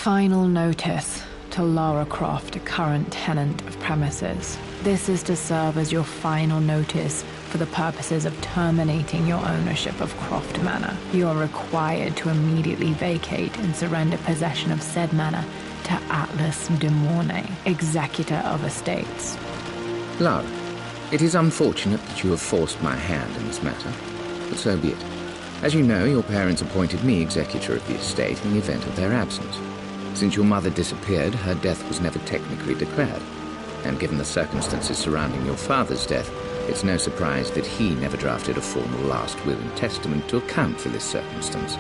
Final notice to Lara Croft, a current tenant of premises. This is to serve as your final notice for the purposes of terminating your ownership of Croft Manor. You are required to immediately vacate and surrender possession of said manor to Atlas de Mornay, executor of estates. Lara, it is unfortunate that you have forced my hand in this matter, but so be it. As you know, your parents appointed me executor of the estate in the event of their absence. Since your mother disappeared, her death was never technically declared. And given the circumstances surrounding your father's death, it's no surprise that he never drafted a formal last will and testament to account for this circumstance.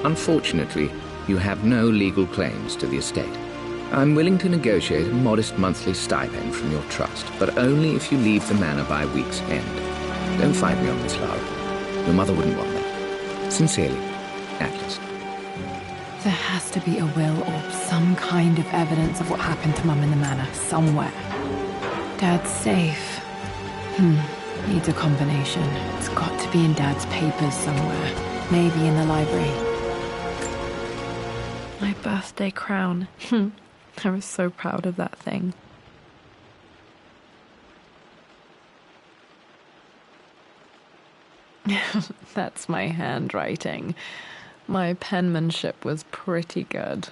Unfortunately, you have no legal claims to the estate. I'm willing to negotiate a modest monthly stipend from your trust, but only if you leave the manor by week's end. Don't fight me on this, Lara. Your mother wouldn't want that. Sincerely, Atlas. There has to be a will or some kind of evidence of what happened to Mum in the manor, somewhere. Dad's safe. Needs a combination. It's got to be in Dad's papers somewhere. Maybe in the library. My birthday crown. I was so proud of that thing. That's my handwriting. My penmanship was pretty good.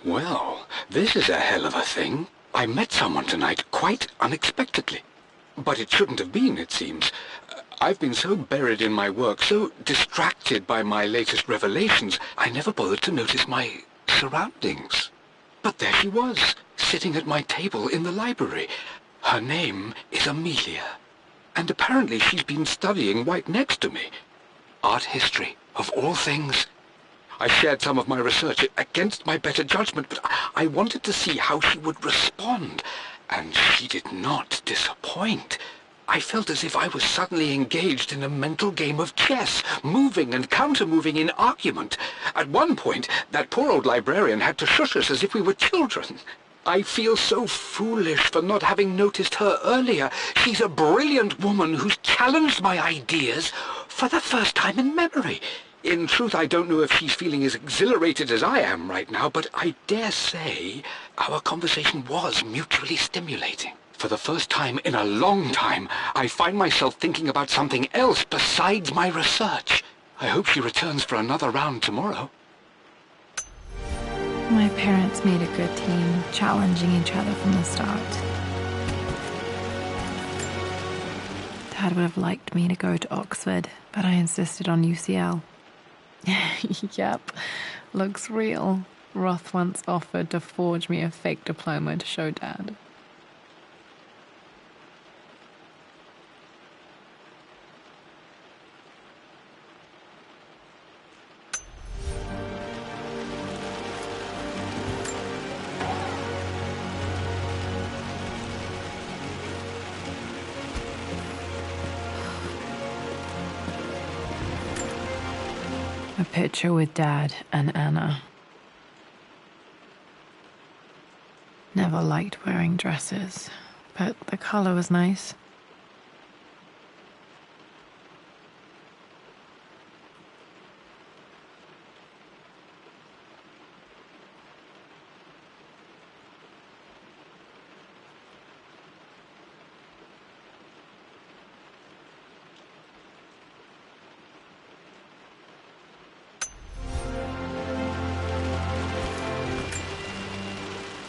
Well, this is a hell of a thing. I met someone tonight quite unexpectedly. But it shouldn't have been, it seems. I've been so buried in my work, so distracted by my latest revelations, I never bothered to notice my surroundings. But there she was, sitting at my table in the library. Her name is Amelia, and apparently she's been studying right next to me. Art history, of all things. I shared some of my research against my better judgment, but I wanted to see how she would respond, and she did not disappoint. I felt as if I was suddenly engaged in a mental game of chess, moving and counter-moving in argument. At one point, that poor old librarian had to shush us as if we were children. I feel so foolish for not having noticed her earlier. She's a brilliant woman who's challenged my ideas for the first time in memory. In truth, I don't know if she's feeling as exhilarated as I am right now, but I dare say our conversation was mutually stimulating. For the first time in a long time, I find myself thinking about something else besides my research. I hope she returns for another round tomorrow. My parents made a good team, challenging each other from the start. Dad would have liked me to go to Oxford, but I insisted on UCL. Yep, looks real. Roth once offered to forge me a fake diploma to show Dad. A picture with Dad and Anna. Never liked wearing dresses, but the color was nice.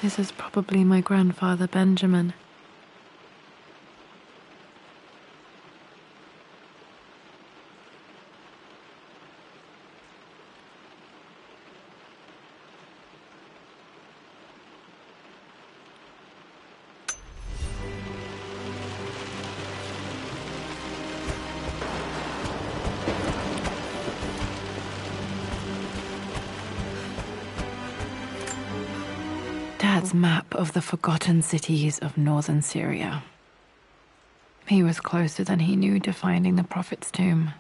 This is probably my grandfather, Benjamin. Dad's map of the forgotten cities of northern Syria. He was closer than he knew to finding the Prophet's tomb.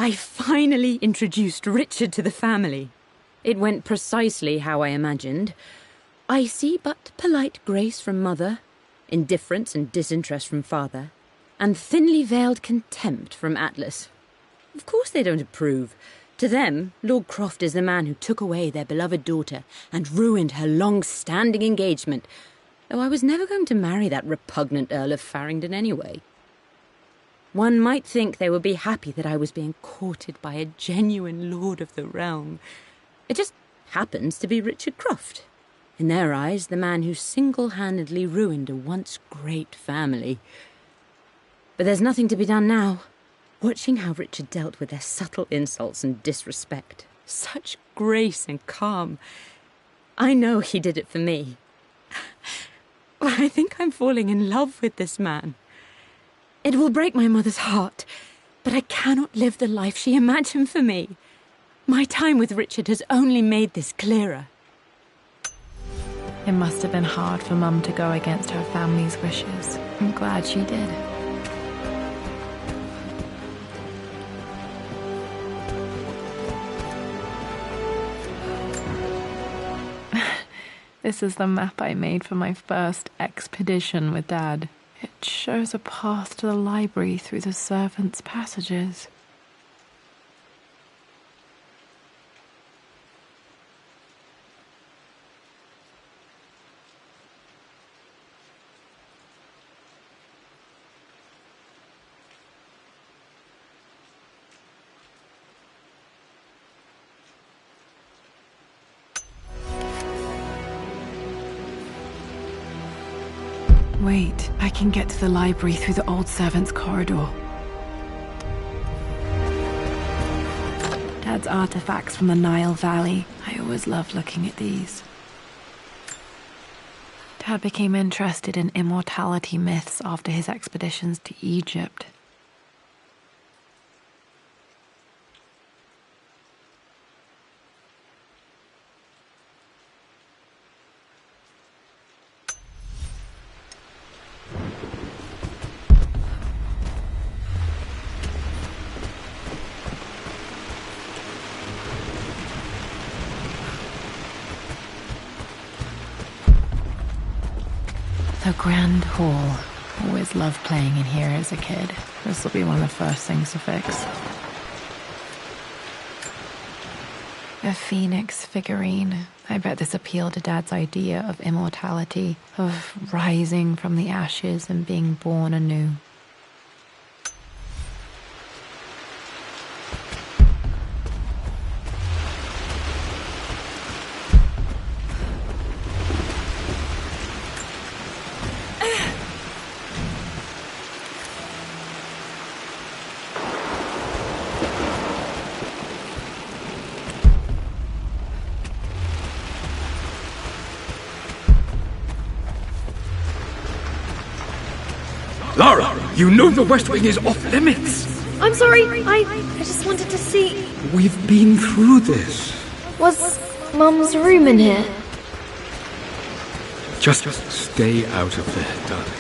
I finally introduced Richard to the family. It went precisely how I imagined. I see but polite grace from mother, indifference and disinterest from father, and thinly veiled contempt from Atlas. Of course they don't approve. To them, Lord Croft is the man who took away their beloved daughter and ruined her long-standing engagement, though I was never going to marry that repugnant Earl of Farringdon anyway. One might think they would be happy that I was being courted by a genuine lord of the realm. It just happens to be Richard Croft. In their eyes, the man who single-handedly ruined a once great family. But there's nothing to be done now. Watching how Richard dealt with their subtle insults and disrespect. Such grace and calm. I know he did it for me. I think I'm falling in love with this man. It will break my mother's heart, but I cannot live the life she imagined for me. My time with Richard has only made this clearer. It must have been hard for Mum to go against her family's wishes. I'm glad she did. This is the map I made for my first expedition with Dad. It shows a path to the library through the servants' passages. Wait, I can get to the library through the old servants' corridor. Dad's artifacts from the Nile Valley. I always loved looking at these. Dad became interested in immortality myths after his expeditions to Egypt. The Grand Hall. Always loved playing in here as a kid. This will be one of the first things to fix. A phoenix figurine. I bet this appealed to Dad's idea of immortality, of rising from the ashes and being born anew. Lara, you know the West Wing is off limits. I'm sorry, I just wanted to see... We've been through this. Was Mum's room in here? Just stay out of there, darling.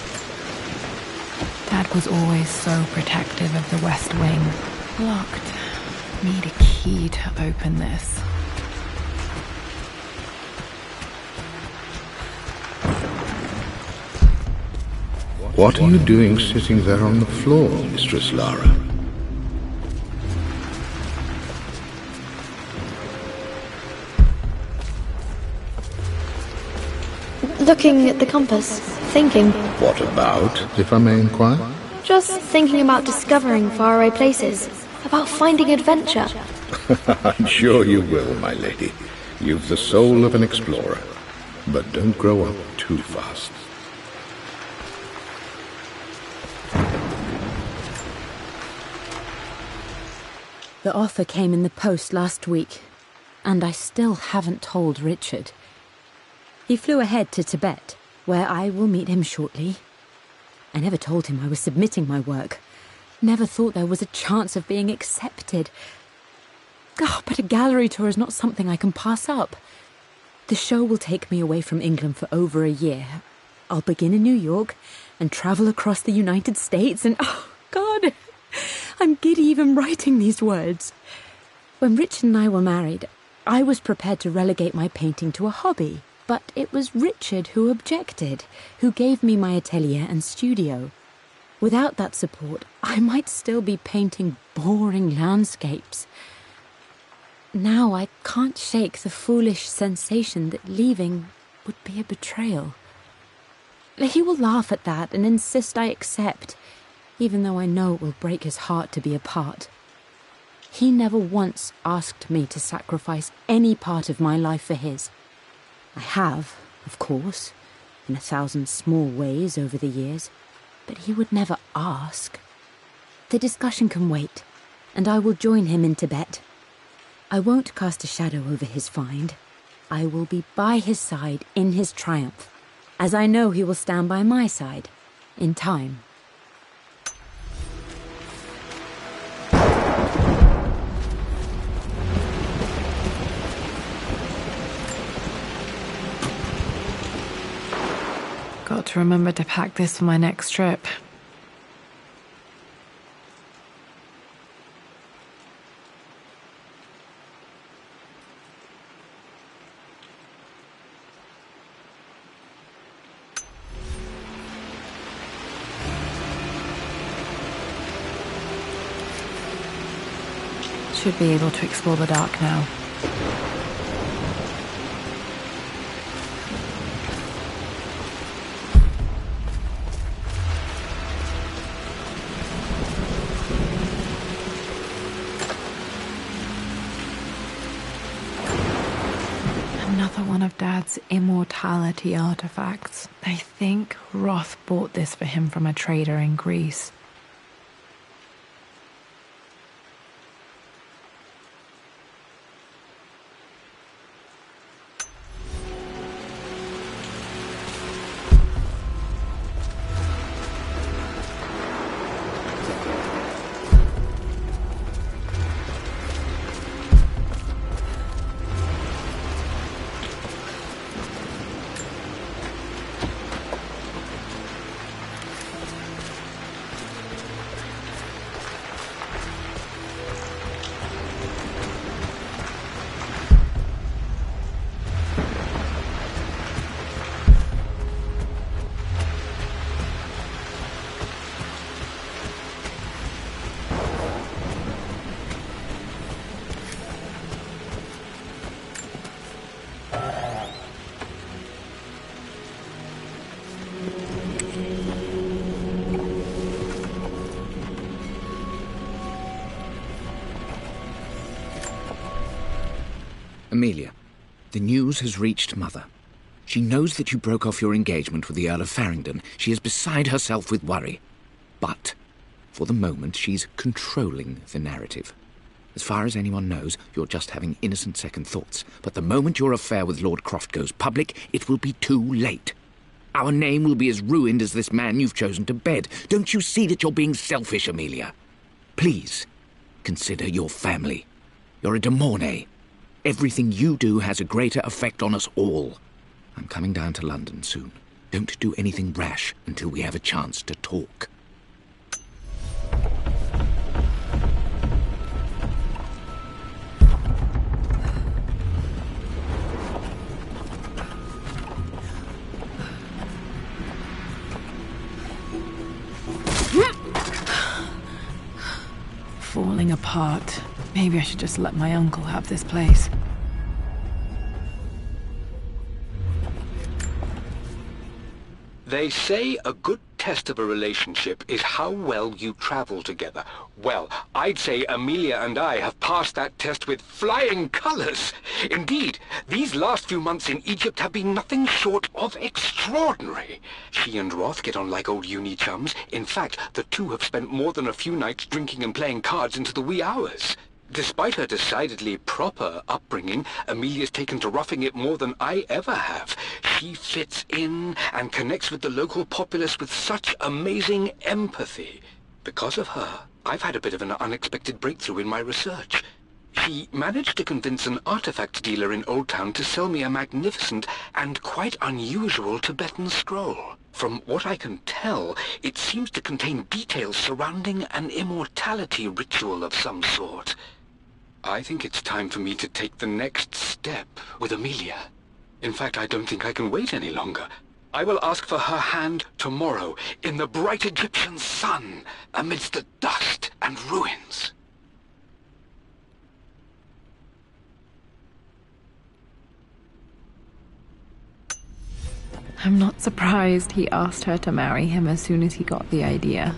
Dad was always so protective of the West Wing. Locked. Need a key to open this. What are you doing sitting there on the floor, Mistress Lara? Looking at the compass, thinking. What about, if I may inquire? Just thinking about discovering faraway places, about finding adventure. I'm sure you will, my lady. You've the soul of an explorer. But don't grow up too fast. The offer came in the post last week, and I still haven't told Richard. He flew ahead to Tibet, where I will meet him shortly. I never told him I was submitting my work. Never thought there was a chance of being accepted. Oh, but a gallery tour is not something I can pass up. The show will take me away from England for over a year. I'll begin in New York and travel across the United States and, oh, God, I'm giddy even writing these words. When Richard and I were married, I was prepared to relegate my painting to a hobby, but it was Richard who objected, who gave me my atelier and studio. Without that support, I might still be painting boring landscapes. Now I can't shake the foolish sensation that leaving would be a betrayal. He will laugh at that and insist I accept, even though I know it will break his heart to be apart. He never once asked me to sacrifice any part of my life for his. I have, of course, in 1,000 small ways over the years, but he would never ask. The discussion can wait, and I will join him in Tibet. I won't cast a shadow over his find. I will be by his side in his triumph, as I know he will stand by my side, in time. Got to remember to pack this for my next trip. Should be able to explore the dark now. Another one of Dad's immortality artifacts. I think Roth bought this for him from a trader in Greece. Amelia, the news has reached Mother. She knows that you broke off your engagement with the Earl of Farringdon. She is beside herself with worry. But, for the moment, she's controlling the narrative. As far as anyone knows, you're just having innocent second thoughts. But the moment your affair with Lord Croft goes public, it will be too late. Our name will be as ruined as this man you've chosen to bed. Don't you see that you're being selfish, Amelia? Please, consider your family. You're a de Mornay. Everything you do has a greater effect on us all. I'm coming down to London soon. Don't do anything rash until we have a chance to talk. Falling apart. Maybe I should just let my uncle have this place. They say a good test of a relationship is how well you travel together. Well, I'd say Amelia and I have passed that test with flying colors. Indeed, these last few months in Egypt have been nothing short of extraordinary. She and Roth get on like old uni chums. In fact, the two have spent more than a few nights drinking and playing cards into the wee hours. Despite her decidedly proper upbringing, Amelia's taken to roughing it more than I ever have. She fits in and connects with the local populace with such amazing empathy. Because of her, I've had a bit of an unexpected breakthrough in my research. She managed to convince an artifact dealer in Old Town to sell me a magnificent and quite unusual Tibetan scroll. From what I can tell, it seems to contain details surrounding an immortality ritual of some sort. I think it's time for me to take the next step with Amelia. In fact, I don't think I can wait any longer. I will ask for her hand tomorrow, in the bright Egyptian sun, amidst the dust and ruins. I'm not surprised he asked her to marry him as soon as he got the idea.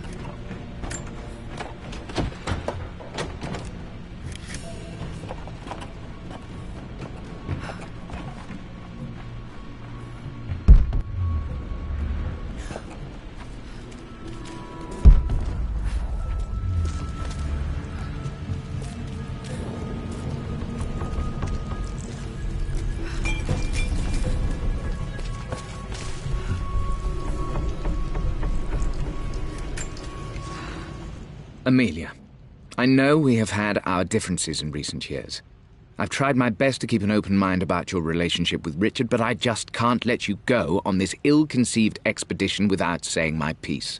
Amelia, I know we have had our differences in recent years. I've tried my best to keep an open mind about your relationship with Richard, but I just can't let you go on this ill-conceived expedition without saying my piece.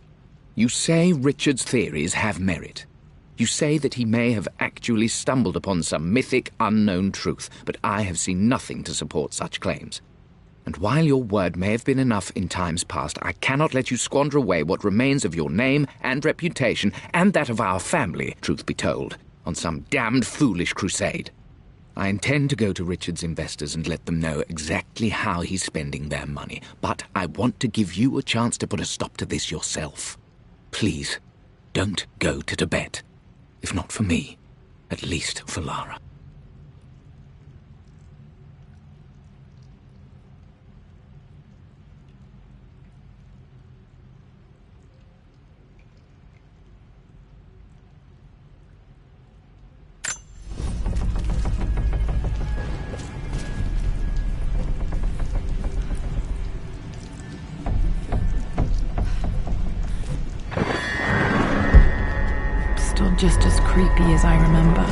You say Richard's theories have merit. You say that he may have actually stumbled upon some mythic, unknown truth, but I have seen nothing to support such claims. And while your word may have been enough in times past, I cannot let you squander away what remains of your name and reputation, and that of our family, truth be told, on some damned foolish crusade. I intend to go to Richard's investors and let them know exactly how he's spending their money, but I want to give you a chance to put a stop to this yourself. Please, don't go to Tibet. If not for me, at least for Lara. Still just as creepy as I remember.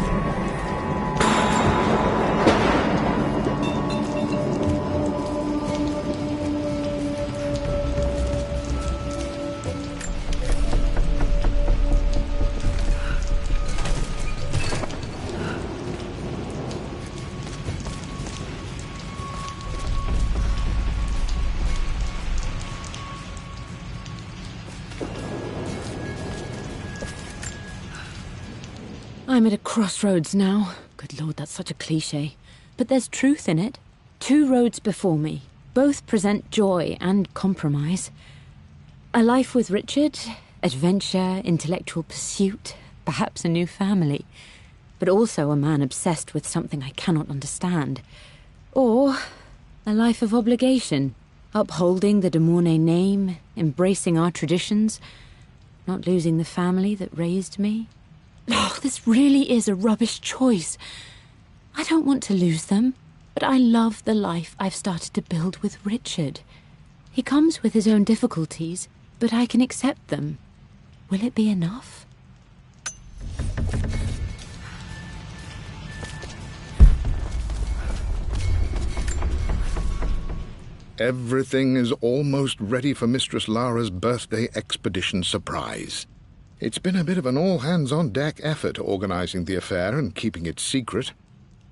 I'm at a crossroads now. Good Lord, that's such a cliché. But there's truth in it. 2 roads before me. Both present joy and compromise. A life with Richard, adventure, intellectual pursuit, perhaps a new family. But also a man obsessed with something I cannot understand. Or a life of obligation, upholding the de Mornay name, embracing our traditions, not losing the family that raised me. Oh, this really is a rubbish choice. I don't want to lose them, but I love the life I've started to build with Richard. He comes with his own difficulties, but I can accept them. Will it be enough? Everything is almost ready for Mistress Lara's birthday expedition surprise. It's been a bit of an all-hands-on-deck effort organizing the affair and keeping it secret.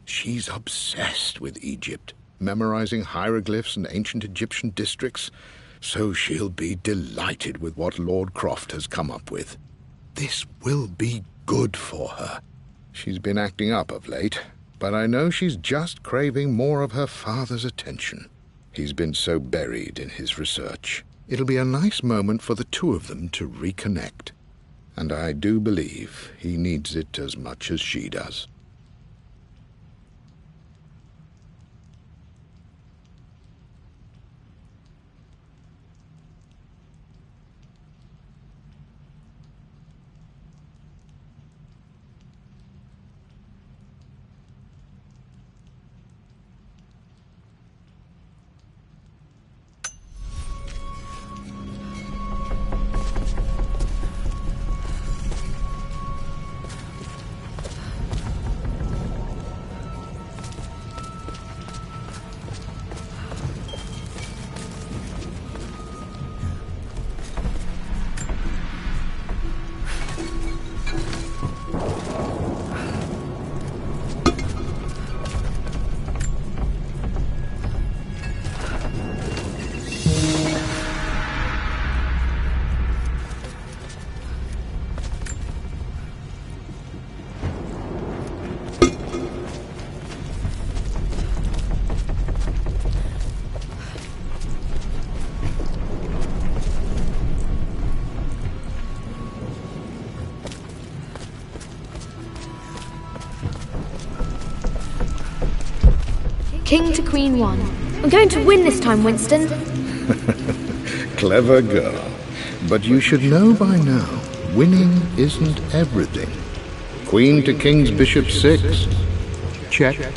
She's obsessed with Egypt, memorizing hieroglyphs and ancient Egyptian districts, so she'll be delighted with what Lord Croft has come up with. This will be good for her. She's been acting up of late, but I know she's just craving more of her father's attention. He's been so buried in his research. It'll be a nice moment for the 2 of them to reconnect. And I do believe he needs it as much as she does. King to Queen 1. I'm going to win this time, Winston. Clever girl. But you should know by now, winning isn't everything. Queen to King's Bishop 6. Check.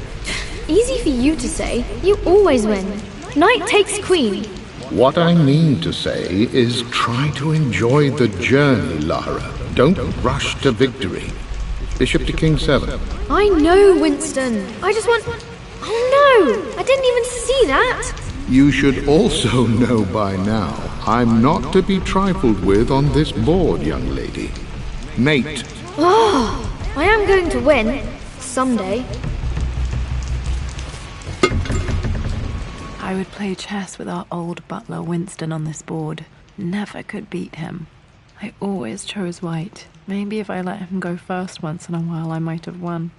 Easy for you to say. You always win. Knight takes Queen. What I mean to say is try to enjoy the journey, Lara. Don't rush to victory. Bishop to King 7. I know, Winston. I just want... Oh no! I didn't even see that! You should also know by now, I'm not to be trifled with on this board, young lady. Mate. Oh, I am going to win. Someday. I would play chess with our old butler Winston on this board. Never could beat him. I always chose white. Maybe if I let him go first once in a while, I might have won.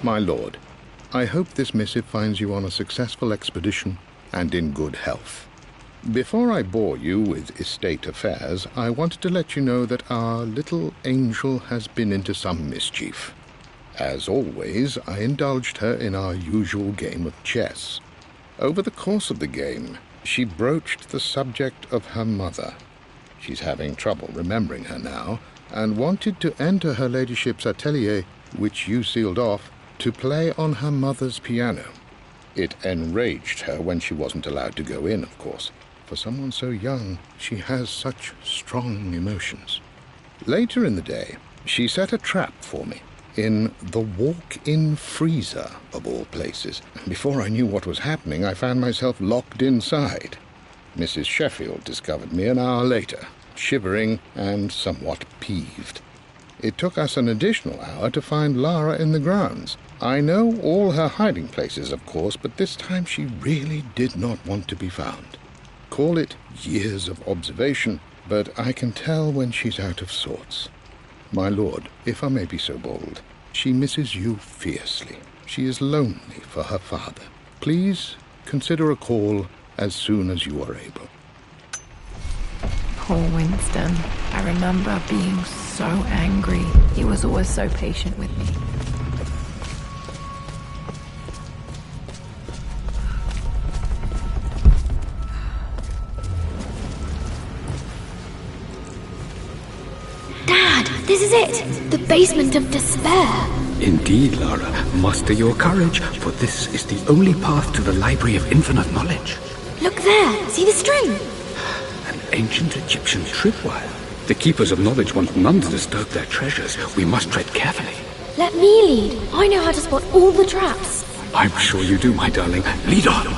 My lord, I hope this missive finds you on a successful expedition and in good health. Before I bore you with estate affairs, I wanted to let you know that our little angel has been into some mischief. As always, I indulged her in our usual game of chess. Over the course of the game, she broached the subject of her mother. She's having trouble remembering her now, and wanted to enter her ladyship's atelier, which you sealed off, to play on her mother's piano. It enraged her when she wasn't allowed to go in, of course. For someone so young, she has such strong emotions. Later in the day, she set a trap for me in the walk-in freezer, of all places. And before I knew what was happening, I found myself locked inside. Mrs. Sheffield discovered me an hour later, shivering and somewhat peeved. It took us an additional hour to find Lara in the grounds. I know all her hiding places, of course, but this time she really did not want to be found. Call it years of observation, but I can tell when she's out of sorts. My lord, if I may be so bold, she misses you fiercely. She is lonely for her father. Please consider a call as soon as you are able. Poor Winston. I remember being so angry. He was always so patient with me. Dad, this is it! The basement of despair! Indeed, Lara. Muster your courage, for this is the only path to the Library of Infinite Knowledge. Look there! See the string? An ancient Egyptian tripwire. The Keepers of Knowledge want none to disturb their treasures. We must tread carefully. Let me lead. I know how to spot all the traps. I'm sure you do, my darling. Lead on!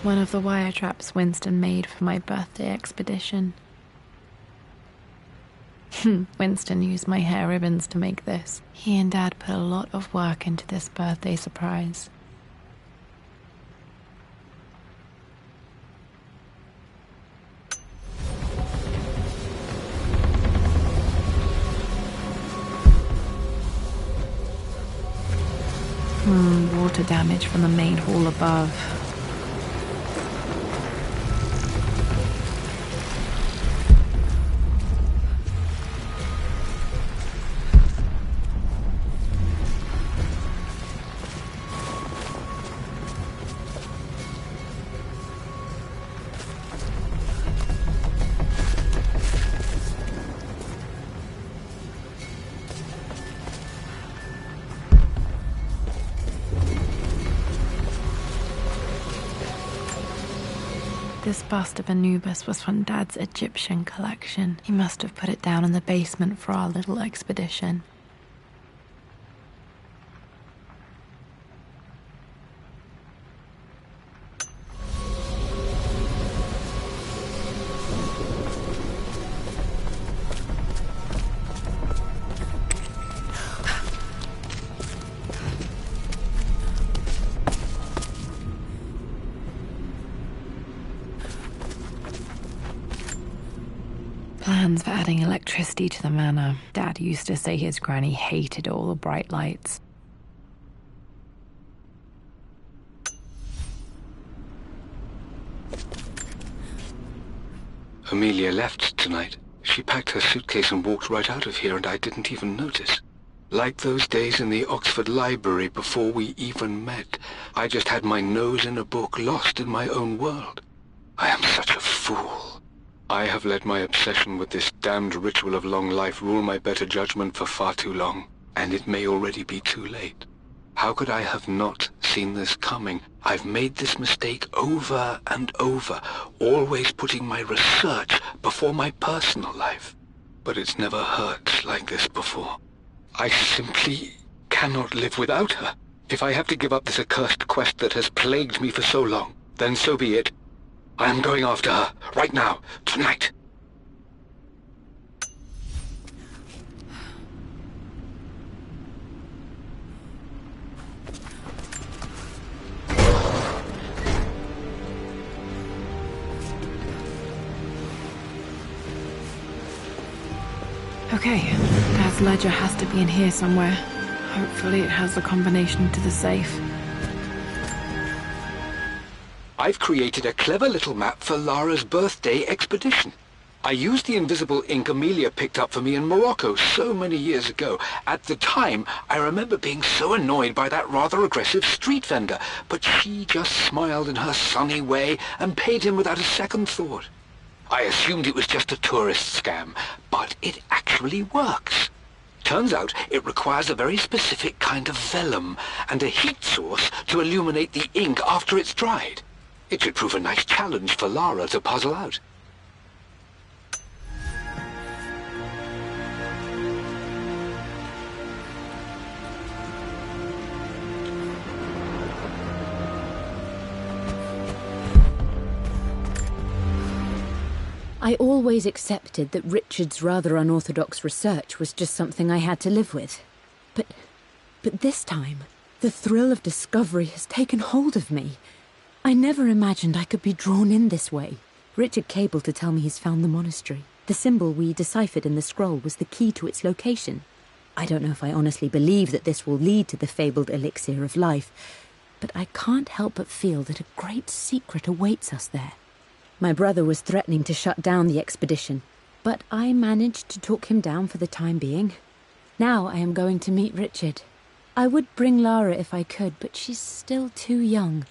One of the wire traps Winston made for my birthday expedition. Winston used my hair ribbons to make this. He and Dad put a lot of work into this birthday surprise. Water damage from the main hall above. This bust of Anubis was from Dad's Egyptian collection. He must have put it down in the basement for our little expedition. Plans for adding electricity to the manor. Dad used to say his granny hated all the bright lights. Amelia left tonight. She packed her suitcase and walked right out of here, and I didn't even notice. Like those days in the Oxford Library before we even met, I just had my nose in a book, lost in my own world. I am such a fool. I have let my obsession with this damned ritual of long life rule my better judgment for far too long, and it may already be too late. How could I have not seen this coming? I've made this mistake over and over, always putting my research before my personal life. But it's never hurt like this before. I simply cannot live without her. If I have to give up this accursed quest that has plagued me for so long, then so be it. I am going after her, right now, tonight. Okay, Dad's ledger has to be in here somewhere. Hopefully it has the combination to the safe. I've created a clever little map for Lara's birthday expedition. I used the invisible ink Amelia picked up for me in Morocco so many years ago. At the time, I remember being so annoyed by that rather aggressive street vendor, but she just smiled in her sunny way and paid him without a second thought. I assumed it was just a tourist scam, but it actually works. Turns out it requires a very specific kind of vellum and a heat source to illuminate the ink after it's dried. It should prove a nice challenge for Lara to puzzle out. I always accepted that Richard's rather unorthodox research was just something I had to live with. But this time, the thrill of discovery has taken hold of me. I never imagined I could be drawn in this way. Richard cabled to tell me he's found the monastery. The symbol we deciphered in the scroll was the key to its location. I don't know if I honestly believe that this will lead to the fabled elixir of life, but I can't help but feel that a great secret awaits us there. My brother was threatening to shut down the expedition, but I managed to talk him down for the time being. Now I am going to meet Richard. I would bring Lara if I could, but she's still too young.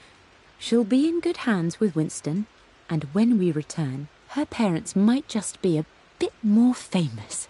She'll be in good hands with Winston, and when we return, her parents might just be a bit more famous.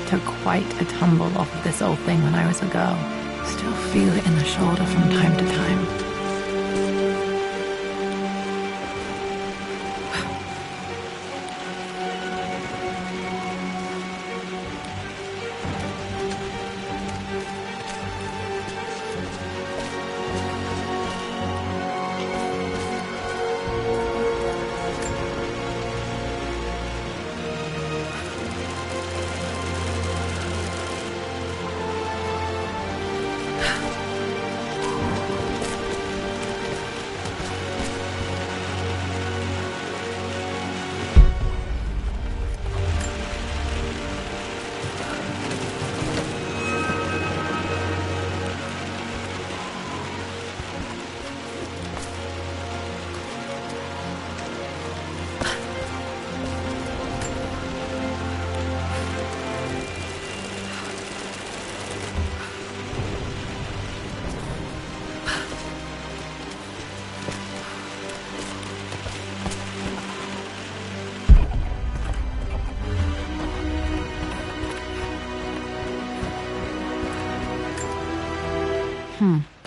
Took quite a tumble off of this old thing when I was a girl. Still feel it in the shoulder from time to time.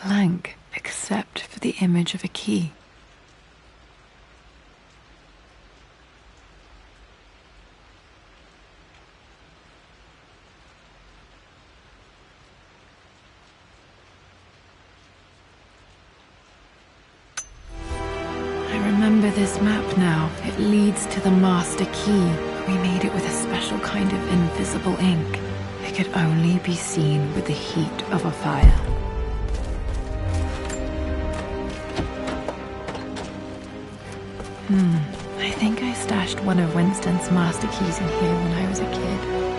Blank, except for the image of a key. I remember this map now. It leads to the master key. We made it with a special kind of invisible ink. It could only be seen with the heat of a fire. I think I stashed one of Winston's master keys in here when I was a kid.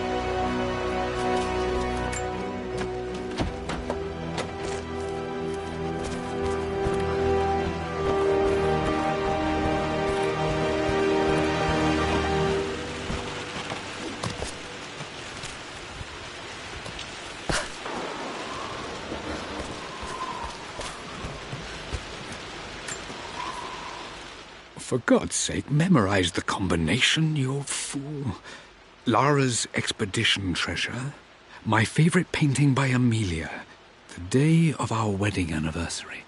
For God's sake, memorize the combination, you fool. Lara's expedition treasure, my favorite painting by Amelia, the day of our wedding anniversary.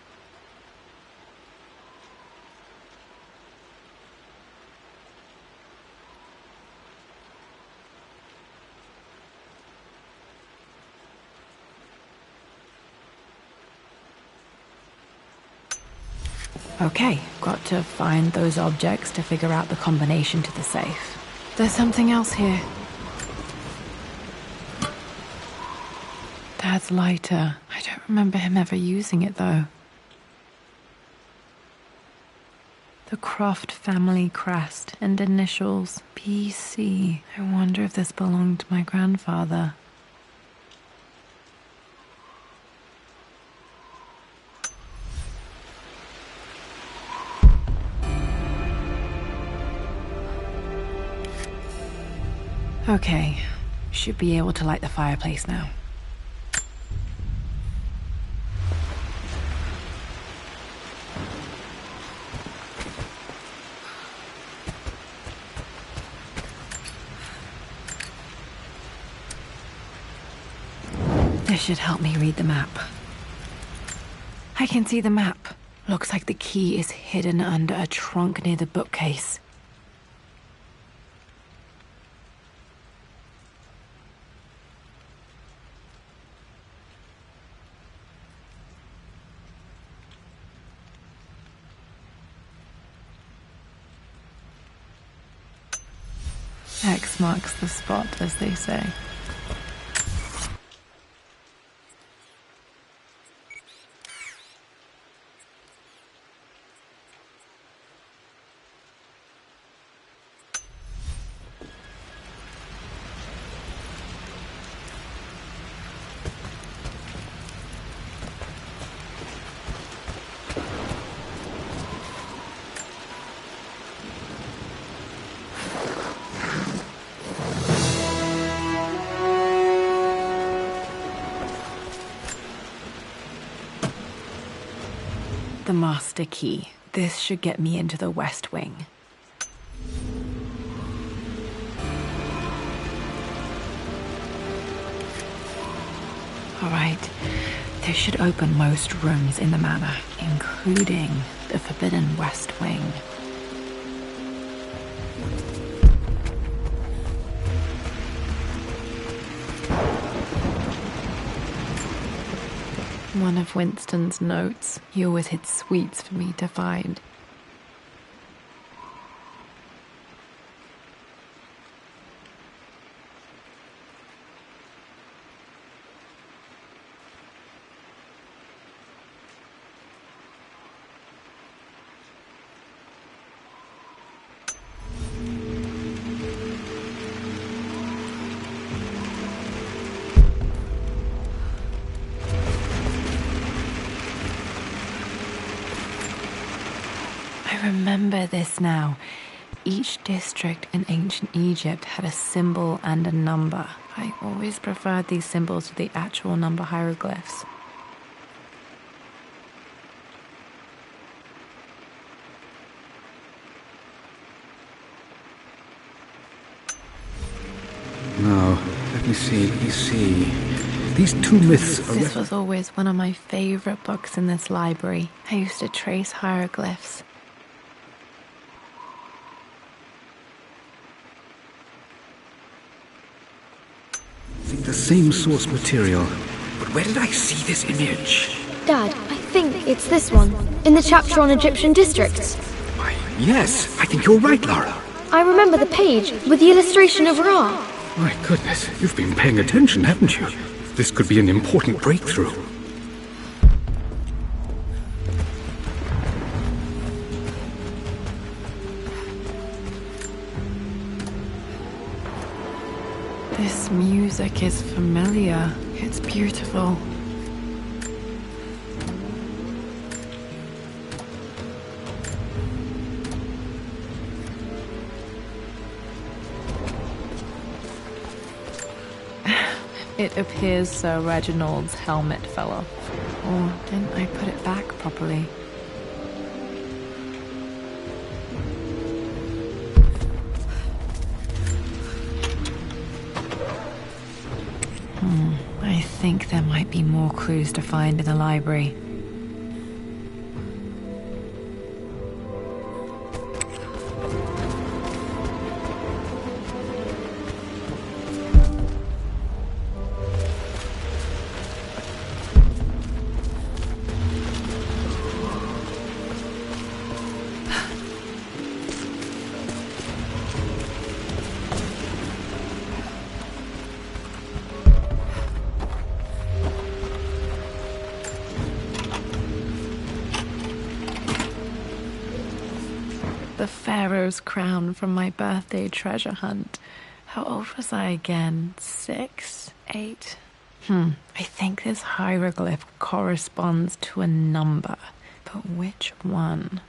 Okay, got to find those objects to figure out the combination to the safe. There's something else here. Dad's lighter. I don't remember him ever using it, though. The Croft family crest and initials BC. I wonder if this belonged to my grandfather. Okay, should be able to light the fireplace now. This should help me read the map. I can see the map. Looks like the key is hidden under a trunk near the bookcase. X marks the spot, as they say. The master key. This should get me into the West Wing. All right. This should open most rooms in the manor, including the forbidden West Wing. One of Winston's notes. He always hid sweets for me to find. I remember this now. Each district in ancient Egypt had a symbol and a number. I always preferred these symbols to the actual number hieroglyphs. Now, let me see. These two myths are... This was always one of my favorite books in this library. I used to trace hieroglyphs. The same source material. But where did I see this image? Dad, I think it's this one, in the chapter on Egyptian districts. Why, yes, I think you're right, Lara. I remember the page with the illustration of Ra. My goodness, you've been paying attention, haven't you? This could be an important breakthrough. This music is familiar. It's beautiful. It appears Sir Reginald's helmet fell off. Or didn't I put it back properly? I think there might be more clues to find in the library. The Pharaoh's crown from my birthday treasure hunt. How old was I again? 6? 8? I think this hieroglyph corresponds to a number. But which one?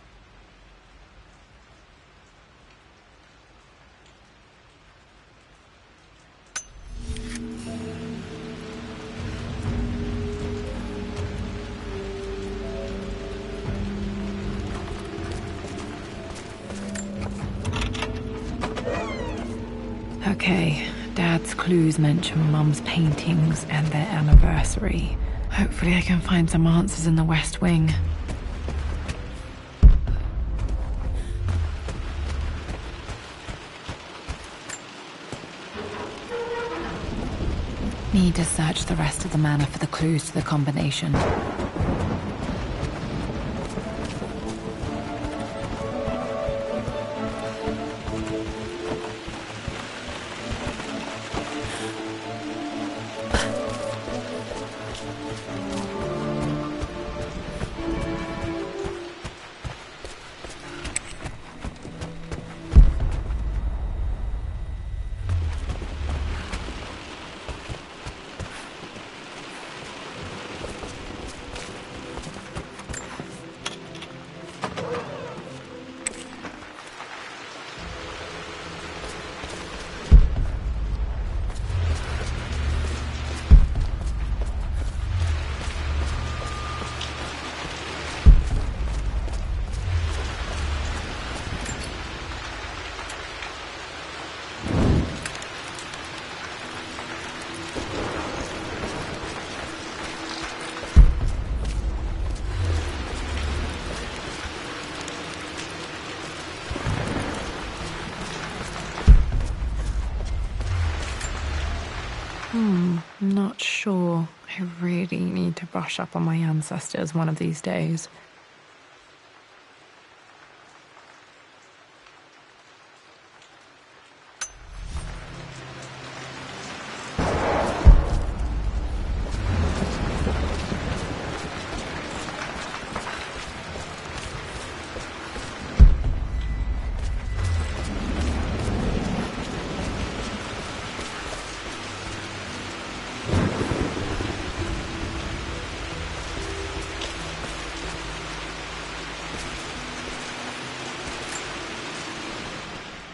Okay, Dad's clues mention Mum's paintings and their anniversary. Hopefully I can find some answers in the West Wing. Need to search the rest of the manor for the clues to the combination. Not sure. I really need to brush up on my ancestors one of these days.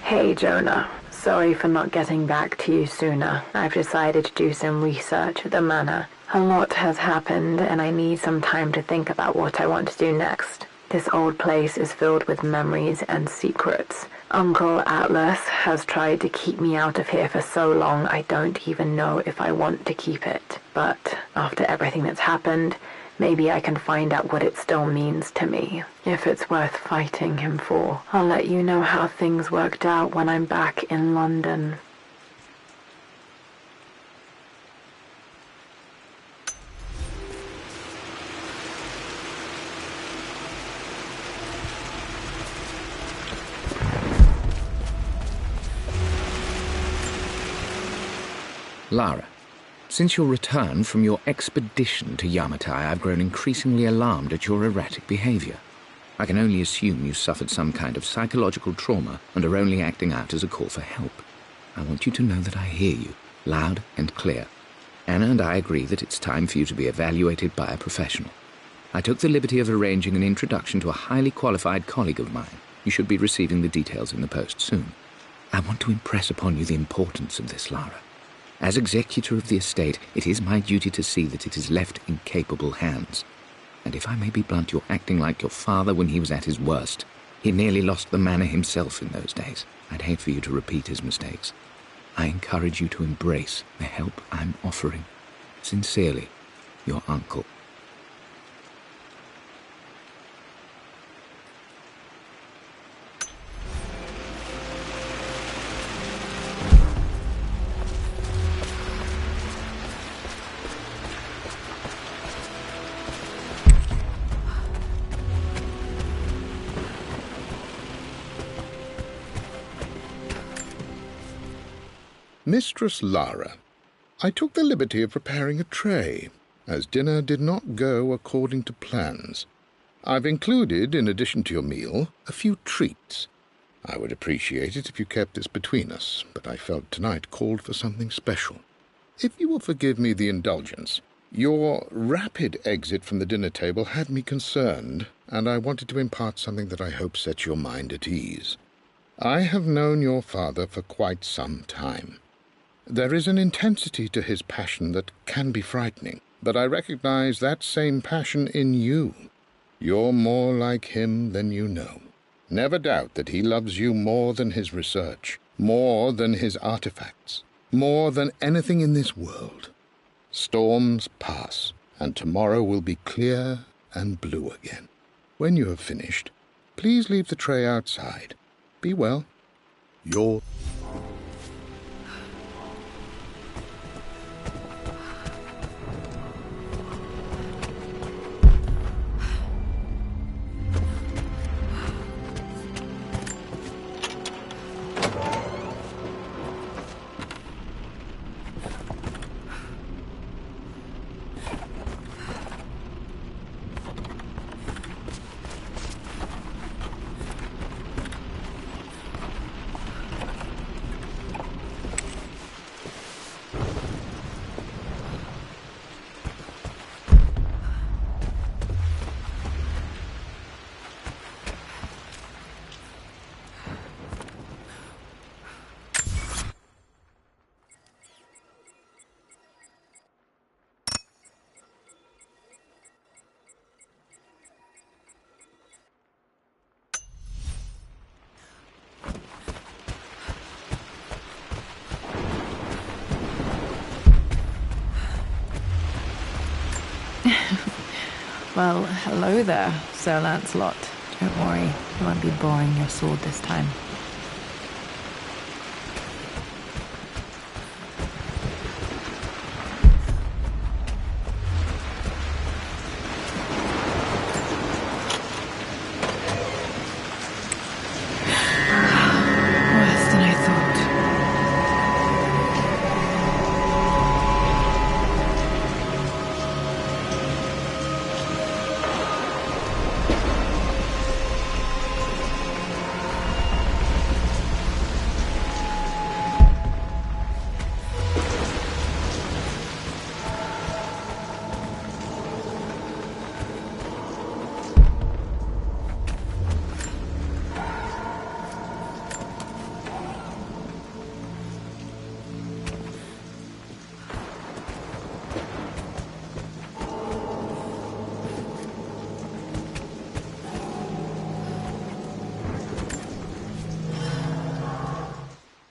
Hey, Jonah. Sorry for not getting back to you sooner. I've decided to do some research at the manor. A lot has happened, and I need some time to think about what I want to do next. This old place is filled with memories and secrets. Uncle Atlas has tried to keep me out of here for so long I don't even know if I want to keep it. But after everything that's happened, maybe I can find out what it still means to me. If it's worth fighting him for, I'll let you know how things worked out when I'm back in London. Lara, since your return from your expedition to Yamatai, I've grown increasingly alarmed at your erratic behavior. I can only assume you suffered some kind of psychological trauma and are only acting out as a call for help. I want you to know that I hear you, loud and clear. Anna and I agree that it's time for you to be evaluated by a professional. I took the liberty of arranging an introduction to a highly qualified colleague of mine. You should be receiving the details in the post soon. I want to impress upon you the importance of this, Lara. As executor of the estate, it is my duty to see that it is left in capable hands. And if I may be blunt, you're acting like your father when he was at his worst. He nearly lost the manor himself in those days. I'd hate for you to repeat his mistakes. I encourage you to embrace the help I'm offering. Sincerely, your uncle. Mistress Lara, I took the liberty of preparing a tray, as dinner did not go according to plans. I've included, in addition to your meal, a few treats. I would appreciate it if you kept this between us, but I felt tonight called for something special. If you will forgive me the indulgence, your rapid exit from the dinner table had me concerned, and I wanted to impart something that I hope sets your mind at ease. I have known your father for quite some time. There is an intensity to his passion that can be frightening, but I recognize that same passion in you. You're more like him than you know. Never doubt that he loves you more than his research, more than his artifacts, more than anything in this world. Storms pass, and tomorrow will be clear and blue again. When you have finished, please leave the tray outside. Be well. Your... Well, hello there, Sir Lancelot. Don't worry, I won't be boring your sword this time.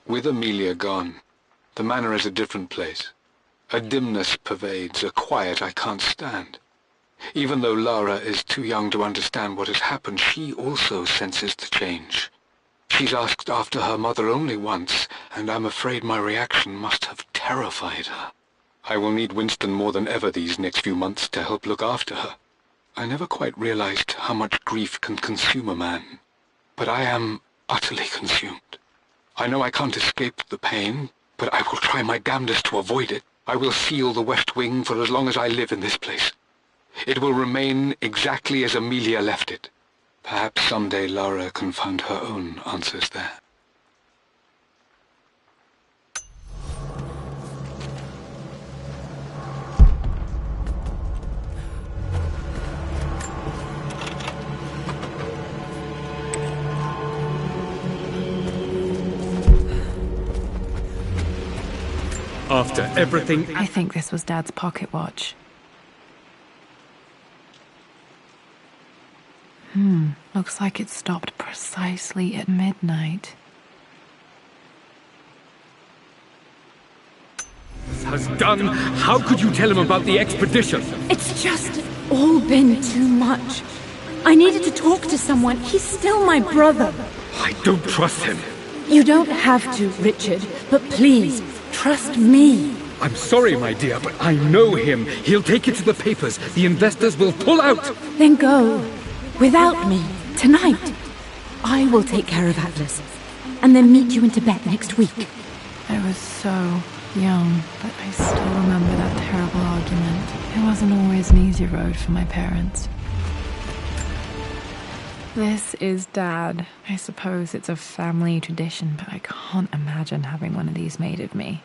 With Amelia gone, the manor is a different place. A dimness pervades, a quiet I can't stand. Even though Lara is too young to understand what has happened, she also senses the change. She's asked after her mother only once, and I'm afraid my reaction must have terrified her. I will need Winston more than ever these next few months to help look after her. I never quite realized how much grief can consume a man, but I am utterly consumed. I know I can't escape the pain, but I will try my damnedest to avoid it. I will seal the West Wing for as long as I live in this place. It will remain exactly as Amelia left it. Perhaps someday Lara can find her own answers there. After everything... I think this was Dad's pocket watch. Looks like it stopped precisely at midnight. has done. How could you tell him about the expedition? It's just all been too much. I needed to talk to someone. He's still my brother. I don't trust him. You don't have to, Richard, but please, trust me. I'm sorry, my dear, but I know him. He'll take it to the papers. The investors will pull out. Then go. Without me. Tonight. I will take care of Atlas. And then meet you in Tibet next week. I was so young, but I still remember that terrible argument. It wasn't always an easy road for my parents. This is Dad. I suppose it's a family tradition, but I can't imagine having one of these made of me.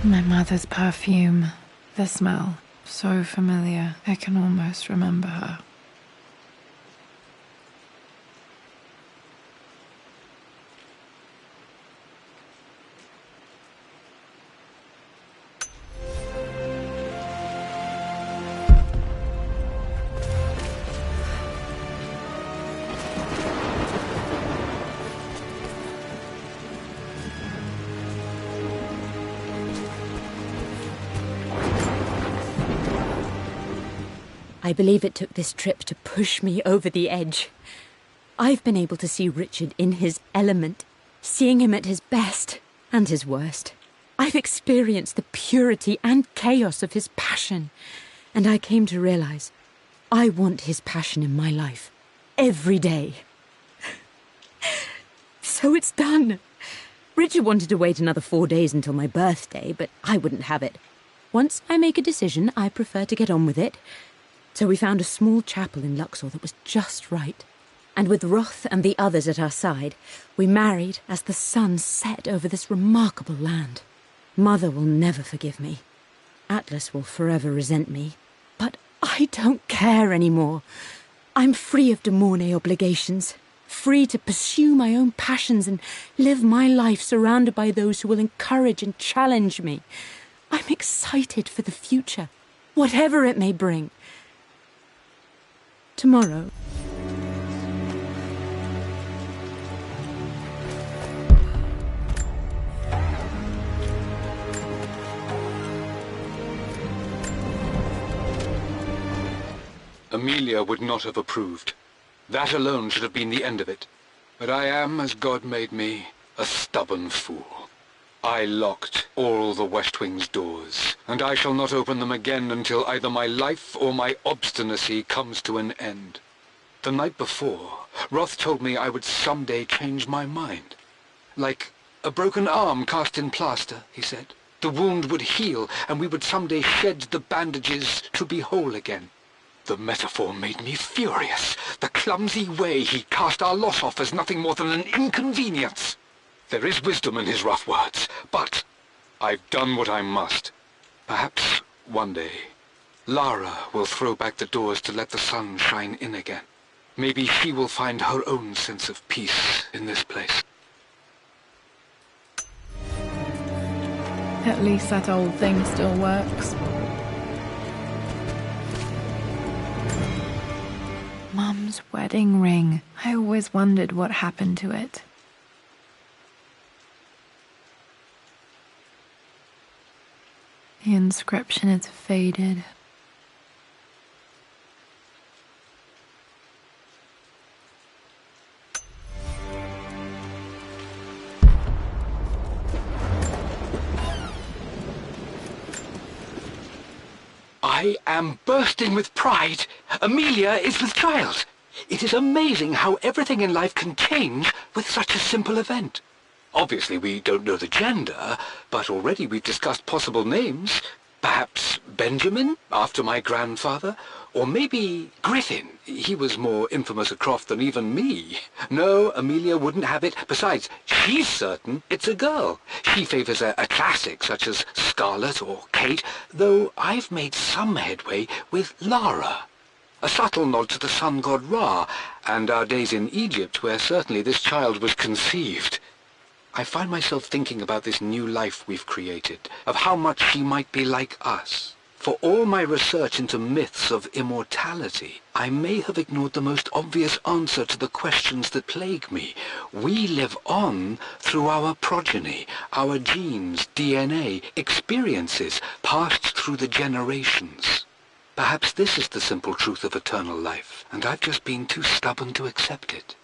My mother's perfume. The smell. So familiar, I can almost remember her. I believe it took this trip to push me over the edge. I've been able to see Richard in his element, seeing him at his best and his worst. I've experienced the purity and chaos of his passion, and I came to realize I want his passion in my life every day. So it's done. Richard wanted to wait another 4 days until my birthday, but I wouldn't have it. Once I make a decision, I prefer to get on with it. So we found a small chapel in Luxor that was just right. And with Roth and the others at our side, we married as the sun set over this remarkable land. Mother will never forgive me. Atlas will forever resent me. But I don't care anymore. I'm free of De Mornay obligations, free to pursue my own passions and live my life surrounded by those who will encourage and challenge me. I'm excited for the future, whatever it may bring. Tomorrow. Amelia would not have approved. That alone should have been the end of it. But I am, as God made me, a stubborn fool. I locked all the West Wing's doors, and I shall not open them again until either my life or my obstinacy comes to an end. The night before, Roth told me I would someday change my mind. Like a broken arm cast in plaster, he said. The wound would heal, and we would someday shed the bandages to be whole again. The metaphor made me furious. The clumsy way he cast our loss off as nothing more than an inconvenience. There is wisdom in his rough words, but I've done what I must. Perhaps one day, Lara will throw back the doors to let the sun shine in again. Maybe she will find her own sense of peace in this place. At least that old thing still works. mom's wedding ring. I always wondered what happened to it. The inscription is faded. I am bursting with pride. Amelia is with child. It is amazing how everything in life can change with such a simple event. Obviously, we don't know the gender, but already we've discussed possible names. Perhaps Benjamin, after my grandfather, or maybe Griffin. He was more infamous at Croft than even me. No, Amelia wouldn't have it. Besides, she's certain it's a girl. She favours a classic such as Scarlet or Kate, though I've made some headway with Lara. A subtle nod to the sun god Ra, and our days in Egypt, where certainly this child was conceived. I find myself thinking about this new life we've created, of how much she might be like us. For all my research into myths of immortality, I may have ignored the most obvious answer to the questions that plague me. We live on through our progeny, our genes, DNA, experiences passed through the generations. Perhaps this is the simple truth of eternal life, and I've just been too stubborn to accept it.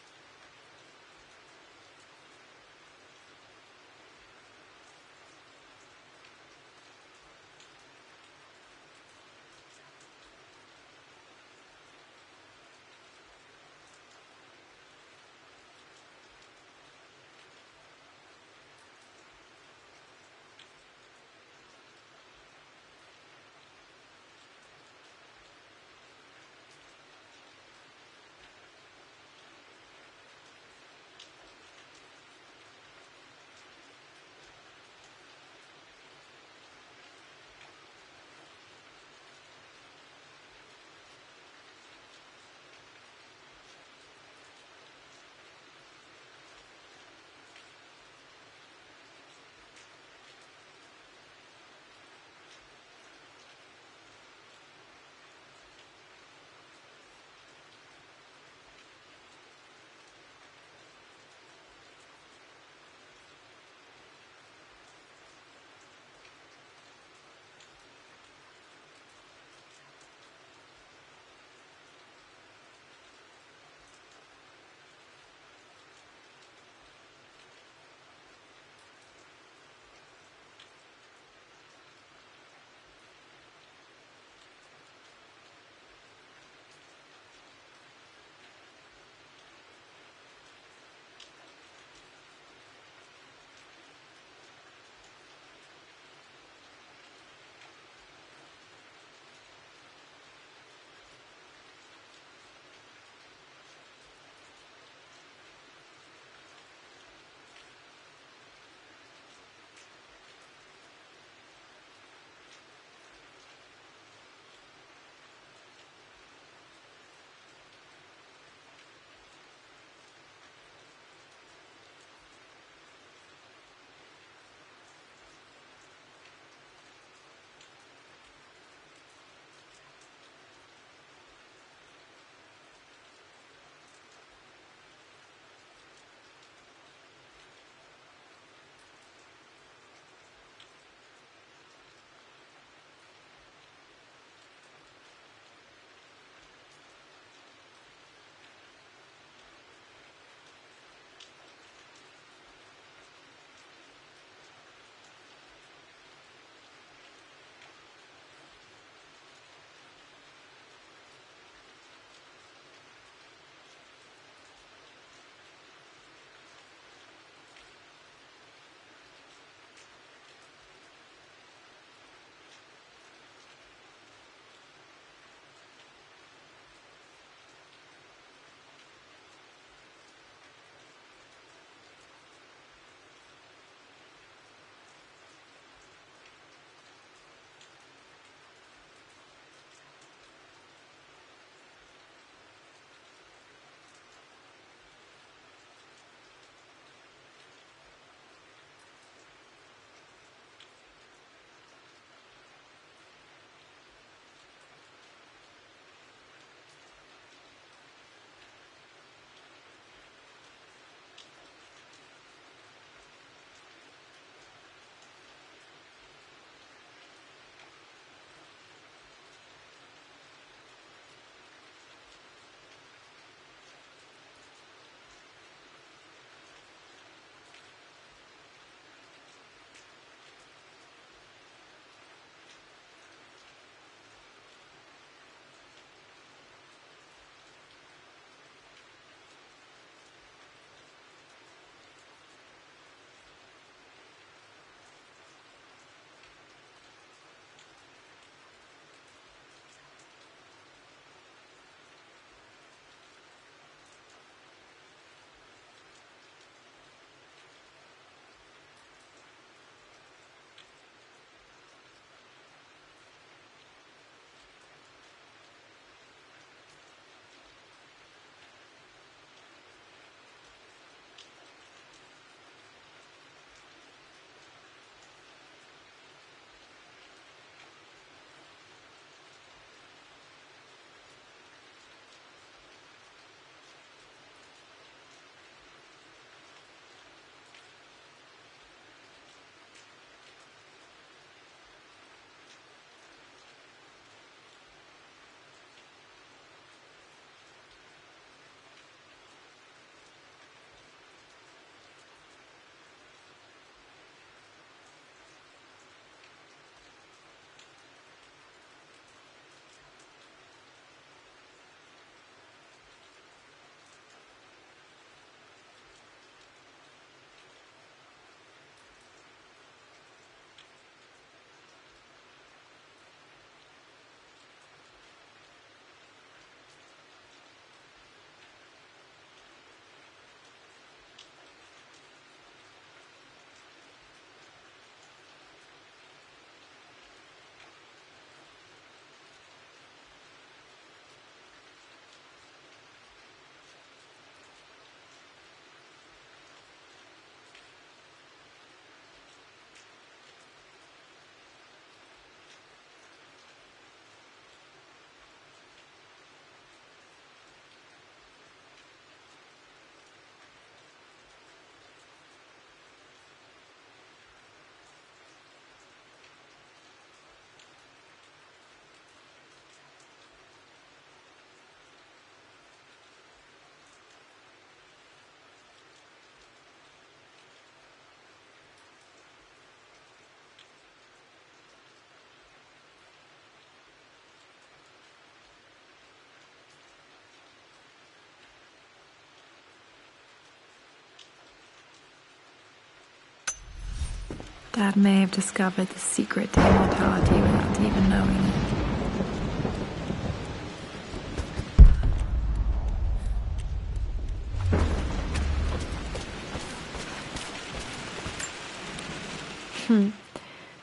Dad may have discovered the secret to immortality without even knowing it.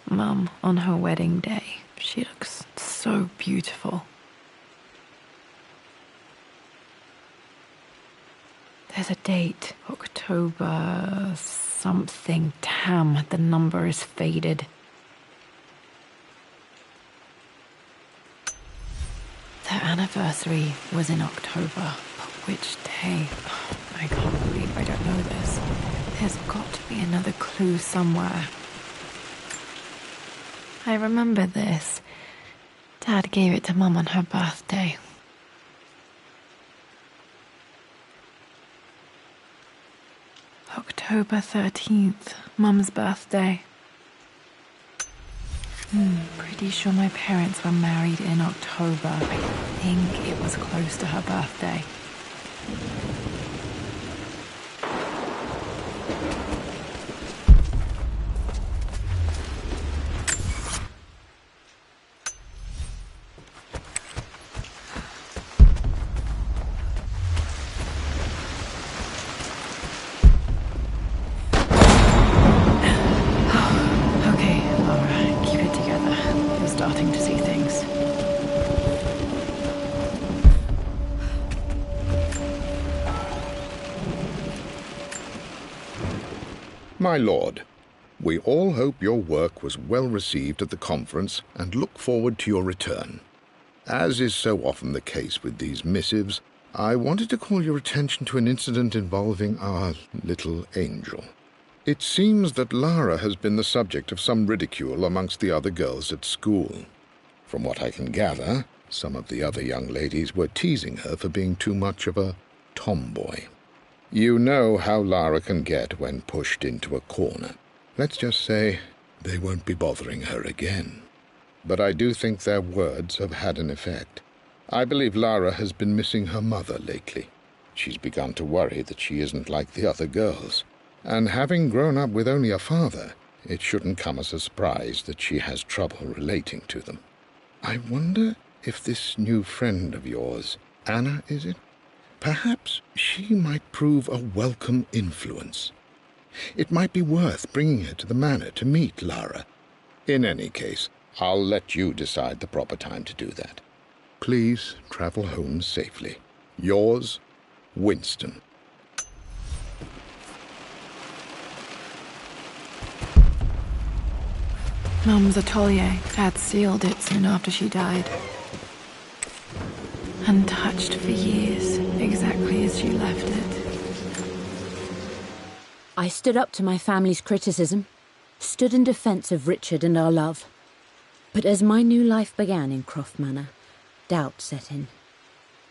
Mum, on her wedding day, she looks so beautiful. There's a date, October something. Damn, the number is faded. Their anniversary was in October, but which day? Oh, I can't believe I don't know this. There's got to be another clue somewhere. I remember this. Dad gave it to Mum on her birthday. October 13th, Mum's birthday. Pretty sure my parents were married in October. I think it was close to her birthday. Starting to see things. My lord, we all hope your work was well received at the conference and look forward to your return. As is so often the case with these missives, I wanted to call your attention to an incident involving our little angel. It seems that Lara has been the subject of some ridicule amongst the other girls at school. From what I can gather, some of the other young ladies were teasing her for being too much of a tomboy. You know how Lara can get when pushed into a corner. Let's just say they won't be bothering her again. But I do think their words have had an effect. I believe Lara has been missing her mother lately. She's begun to worry that she isn't like the other girls. And having grown up with only a father, it shouldn't come as a surprise that she has trouble relating to them. I wonder if this new friend of yours, Anna, is it? Perhaps she might prove a welcome influence. It might be worth bringing her to the manor to meet Lara. In any case, I'll let you decide the proper time to do that. Please travel home safely. Yours, Winston. Mum's atelier. Dad sealed it soon after she died. Untouched for years, exactly as she left it. I stood up to my family's criticism, stood in defence of Richard and our love. But as my new life began in Croft Manor, doubt set in.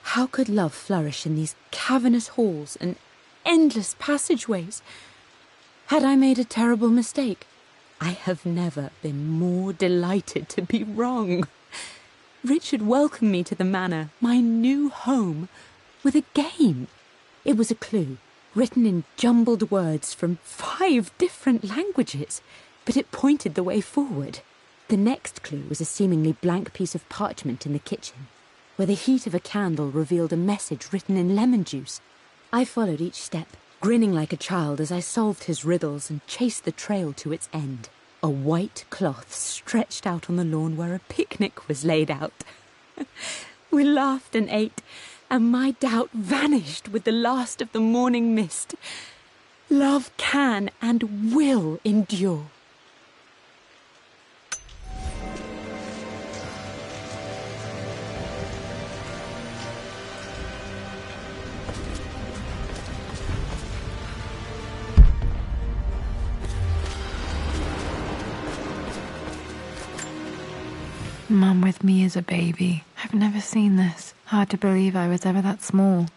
How could love flourish in these cavernous halls and endless passageways? Had I made a terrible mistake? I have never been more delighted to be wrong. Richard welcomed me to the manor, my new home, with a game. It was a clue, written in jumbled words from 5 different languages, but it pointed the way forward. The next clue was a seemingly blank piece of parchment in the kitchen, where the heat of a candle revealed a message written in lemon juice. I followed each step, grinning like a child as I solved his riddles and chased the trail to its end. A white cloth stretched out on the lawn where a picnic was laid out. We laughed and ate, and my doubt vanished with the last of the morning mist. Love can and will endure. Mum with me as a baby. I've never seen this. Hard to believe I was ever that small.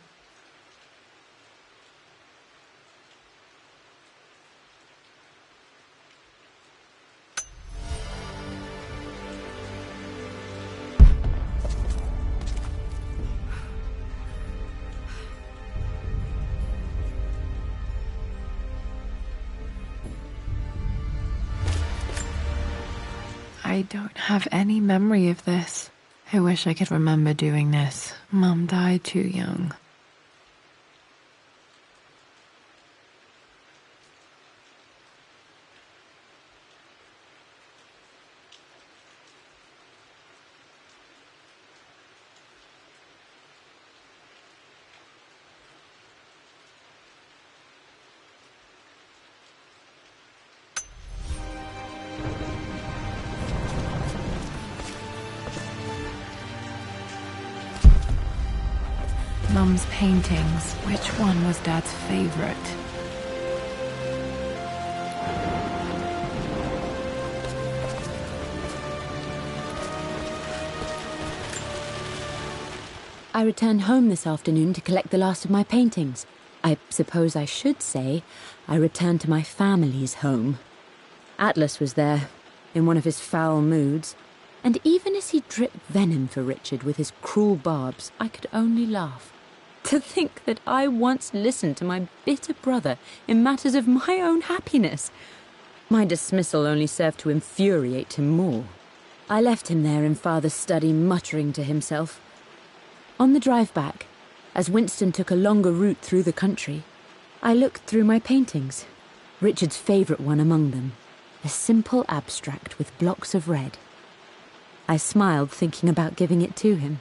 I don't have any memory of this. I wish I could remember doing this. Mum died too young. Mum's paintings. Which one was Dad's favorite? I returned home this afternoon to collect the last of my paintings. I suppose I should say I returned to my family's home. Atlas was there, in one of his foul moods, and even as he dripped venom for Richard with his cruel barbs, I could only laugh. To think that I once listened to my bitter brother in matters of my own happiness. My dismissal only served to infuriate him more. I left him there in Father's study, muttering to himself. On the drive back, as Winston took a longer route through the country, I looked through my paintings, Richard's favourite one among them, a simple abstract with blocks of red. I smiled, thinking about giving it to him.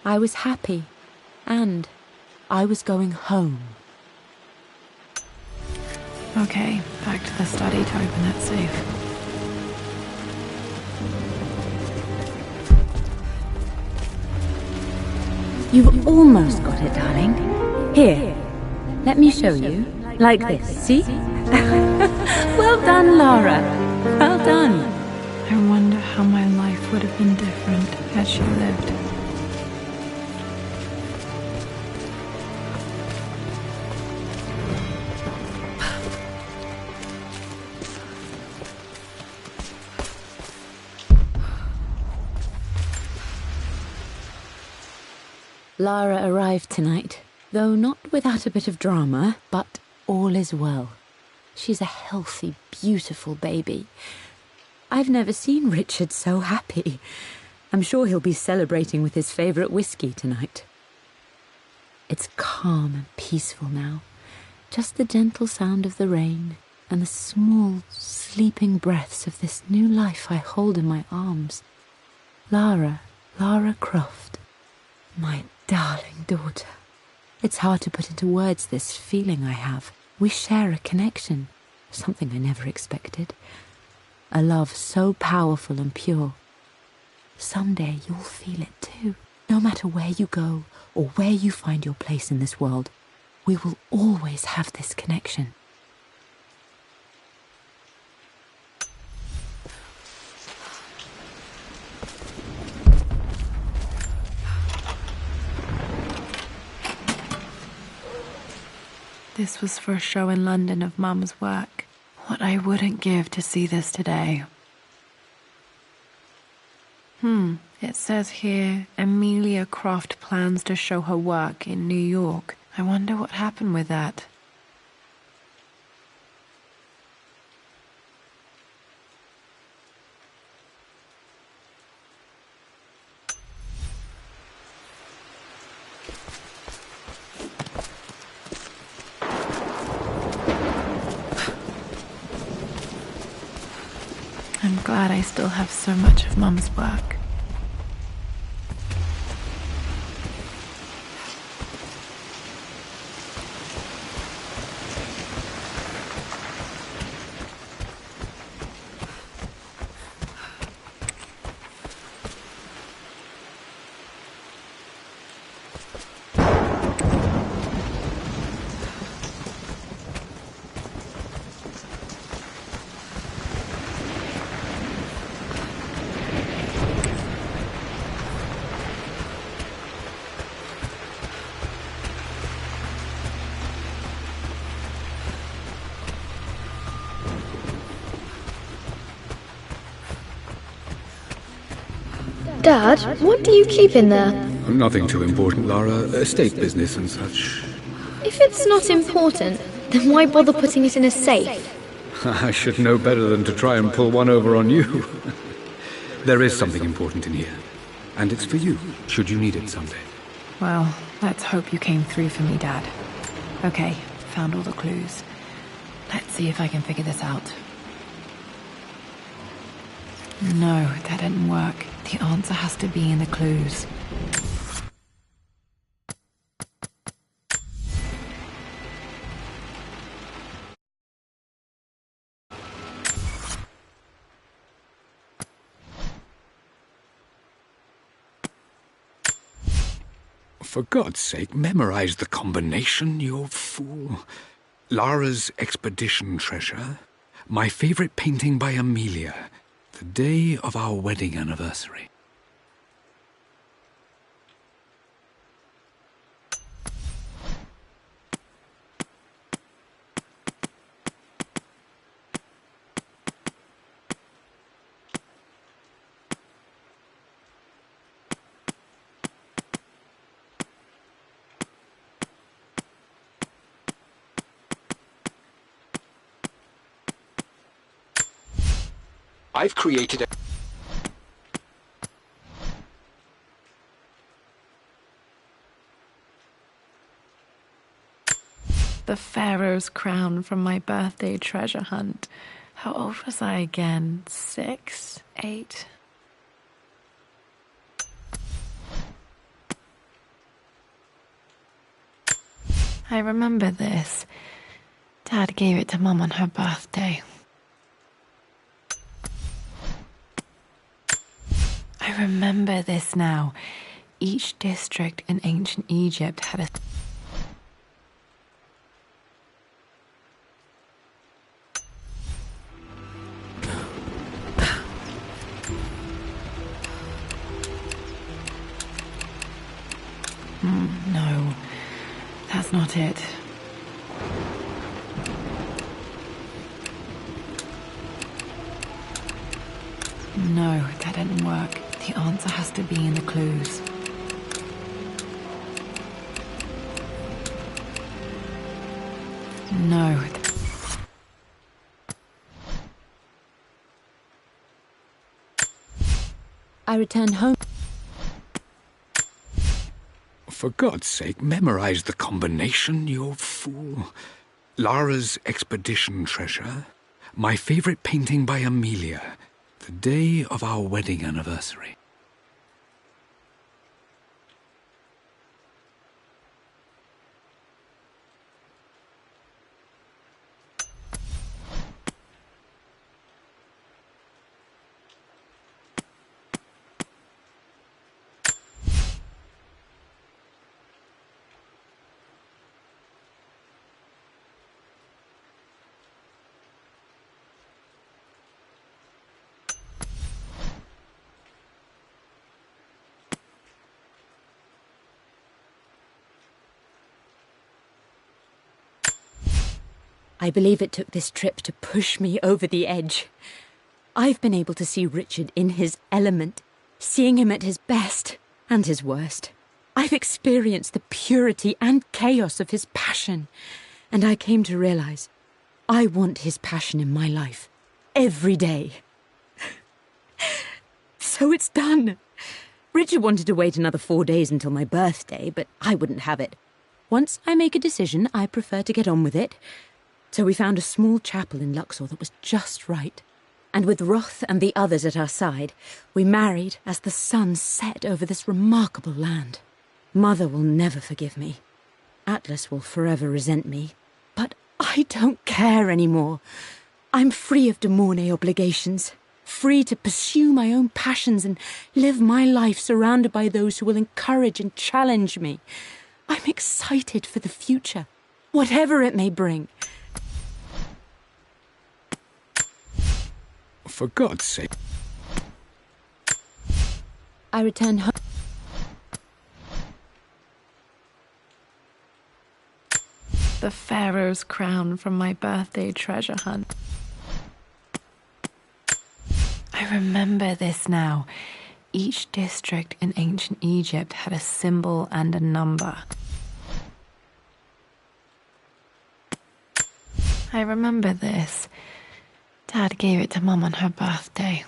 I was happy, and I was going home. Okay, back to the study to open that safe. You've almost got it, darling. Here, let me show you. Like this, see? Well done, Lara. Well done. I wonder how my life would have been different had she lived. Lara arrived tonight, though not without a bit of drama, but all is well. She's a healthy, beautiful baby. I've never seen Richard so happy. I'm sure he'll be celebrating with his favourite whiskey tonight. It's calm and peaceful now. Just the gentle sound of the rain and the small, sleeping breaths of this new life I hold in my arms. Lara Croft, my darling daughter. It's hard to put into words this feeling I have. We share a connection, something I never expected. A love so powerful and pure. Someday you'll feel it too. No matter where you go or where you find your place in this world, we will always have this connection. This was for a show in London of Mum's work. What I wouldn't give to see this today. It says here, Amelia Croft plans to show her work in New York. I wonder what happened with that. I'm glad I still have so much of Mum's work. Dad, what do you keep in there? Nothing too important, Lara. Estate business and such. If it's not important, then why bother putting it in a safe? I should know better than to try and pull one over on you. There is something important in here. And it's for you, should you need it someday. Well, let's hope you came through for me, Dad. Okay, found all the clues. Let's see if I can figure this out. No, that didn't work. The answer has to be in the clues. For God's sake, memorize the combination, you fool. Lara's expedition treasure. My favorite painting by Amelia. The day of our wedding anniversary. I've created a... The Pharaoh's crown from my birthday treasure hunt. How old was I again? 6? 8? I remember this. Dad gave it to Mum on her birthday. I remember this now. Each district in ancient Egypt had a... No, that's not it. No, that didn't work. The answer has to be in the clues. No. I returned home. For God's sake, memorize the combination, you fool. Lara's expedition treasure. My favorite painting by Amelia. The day of our wedding anniversary. I believe it took this trip to push me over the edge. I've been able to see Richard in his element, seeing him at his best and his worst. I've experienced the purity and chaos of his passion, and I came to realize I want his passion in my life every day. So it's done. Richard wanted to wait another 4 days until my birthday, but I wouldn't have it. Once I make a decision, I prefer to get on with it. So we found a small chapel in Luxor that was just right. And with Roth and the others at our side, we married as the sun set over this remarkable land. Mother will never forgive me. Atlas will forever resent me. But I don't care anymore. I'm free of De Mornay obligations, free to pursue my own passions and live my life surrounded by those who will encourage and challenge me. I'm excited for the future, whatever it may bring. For God's sake. I returned home. The Pharaoh's crown from my birthday treasure hunt. I remember this now. Each district in ancient Egypt had a symbol and a number. I remember this. Dad gave it to Mum on her birthday.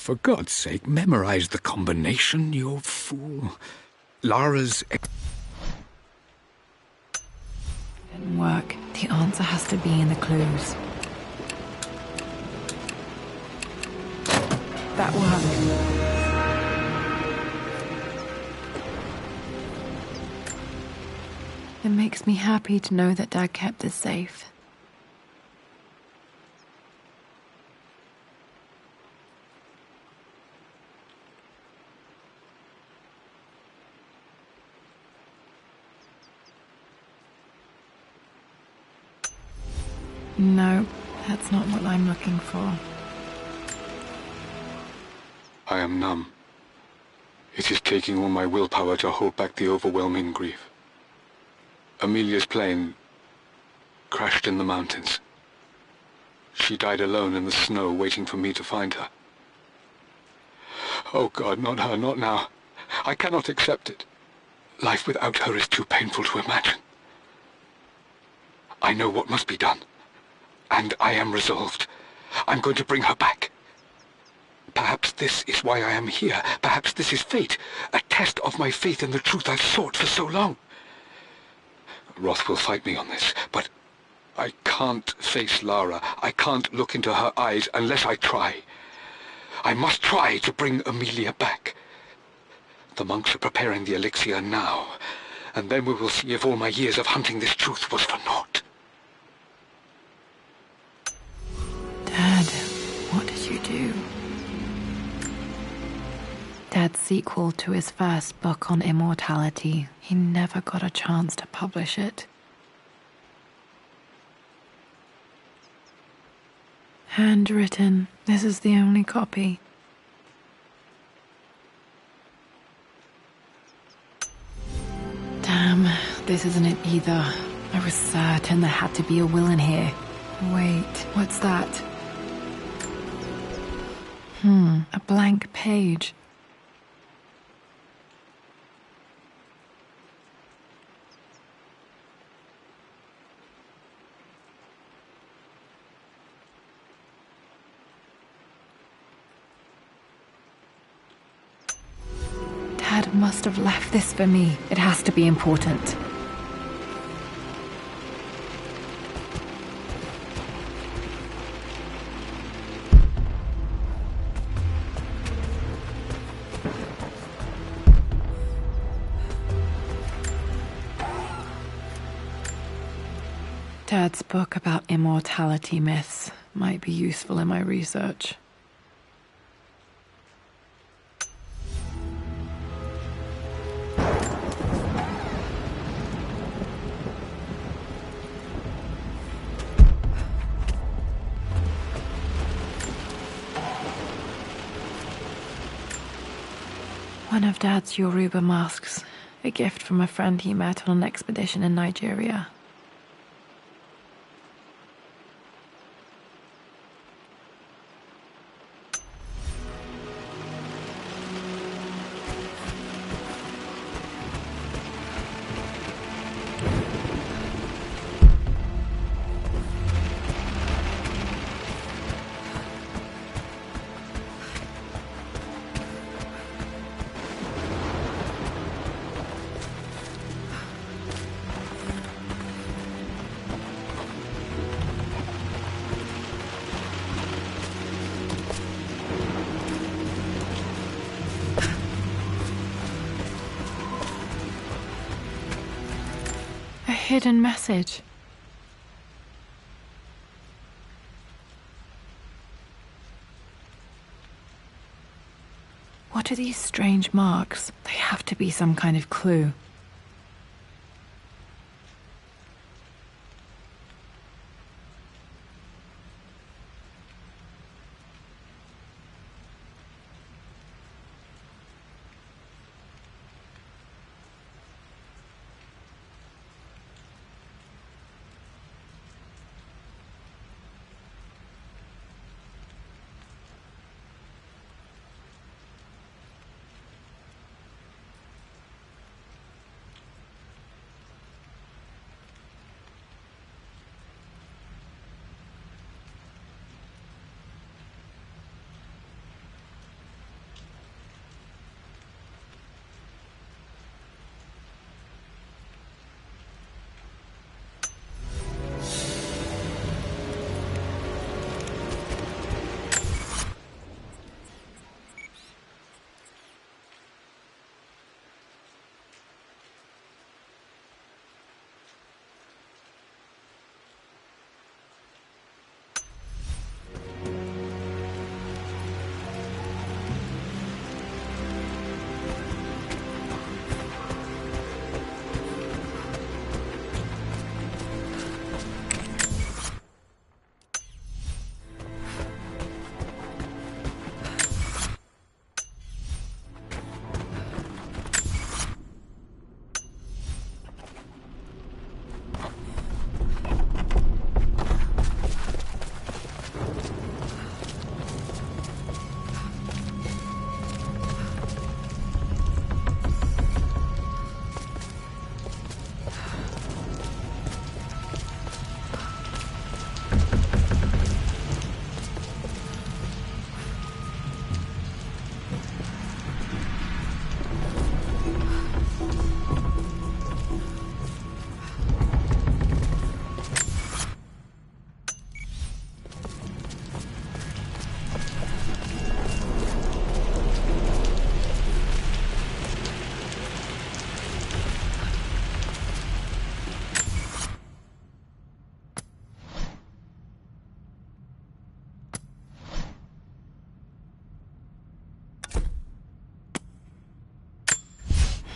for God's sake, memorize the combination, you fool. Lara's... Didn't work. The answer has to be in the clues. That worked. It makes me happy to know that Dad kept this safe. No, that's not what I'm looking for. I am numb. It is taking all my willpower to hold back the overwhelming grief. Amelia's plane crashed in the mountains. She died alone in the snow, waiting for me to find her. Oh God, not her, not now. I cannot accept it. Life without her is too painful to imagine. I know what must be done. And I am resolved. I'm going to bring her back. Perhaps this is why I am here. Perhaps this is fate. A test of my faith in the truth I've sought for so long. Roth will fight me on this, but I can't face Lara. I can't look into her eyes unless I try. I must try to bring Amelia back. The monks are preparing the elixir now, and then we will see if all my years of hunting this truth was for naught. Dad, what did you do? Dad's sequel to his first book on immortality. He never got a chance to publish it. Handwritten. This is the only copy. Damn, this isn't it either. I was certain there had to be a will in here. Wait, what's that? A blank page. Dad must have left this for me. It has to be important. Dad's book about immortality myths might be useful in my research. One of Dad's Yoruba masks, a gift from a friend he met on an expedition in Nigeria. Hidden message. What are these strange marks? They have to be some kind of clue.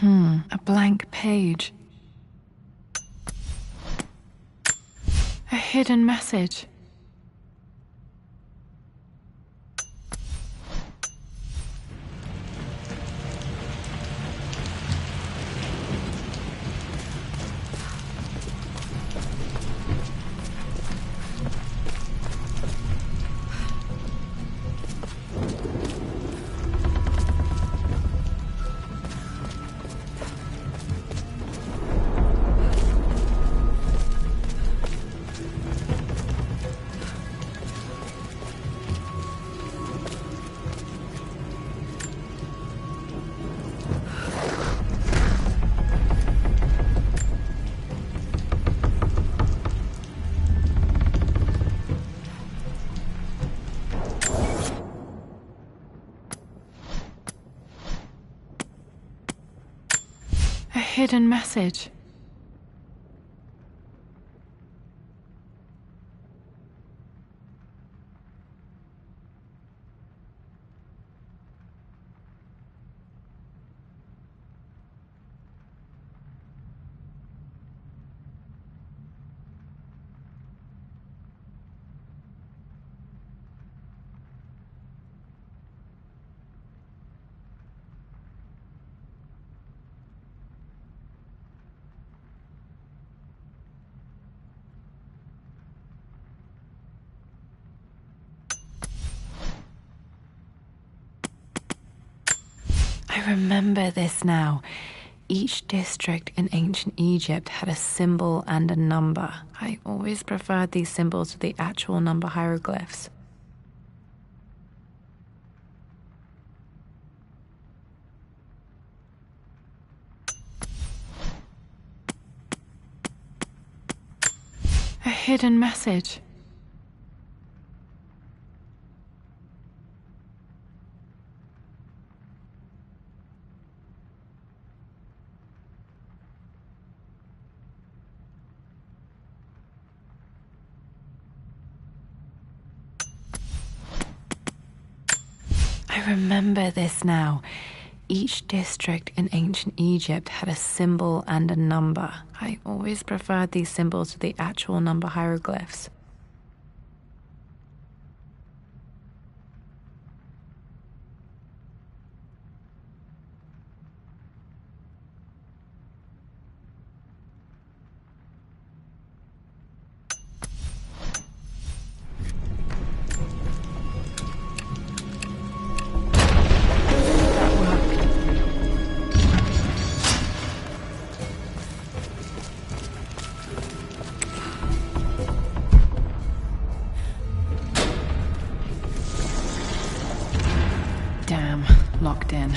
A blank page. A hidden message. A hidden message. I remember this now. Each district in ancient Egypt had a symbol and a number. I always preferred these symbols to the actual number hieroglyphs. A hidden message. I remember this now. Each district in ancient Egypt had a symbol and a number. I always preferred these symbols to the actual number hieroglyphs. Damn, locked in.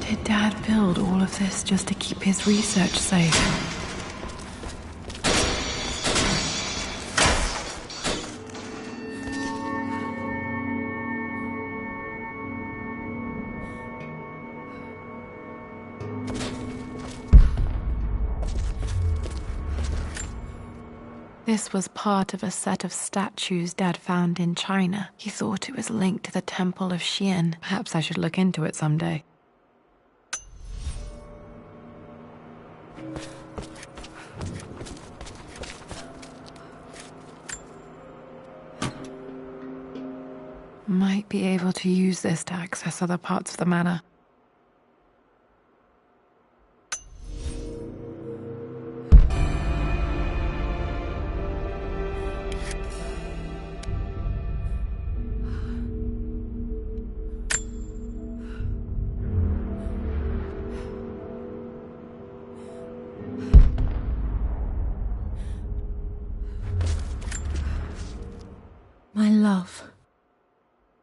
Did Dad build all of this just to keep his research safe? This was part of a set of statues Dad found in China. He thought it was linked to the Temple of Xian. Perhaps I should look into it someday. Might be able to use this to access other parts of the manor. My love,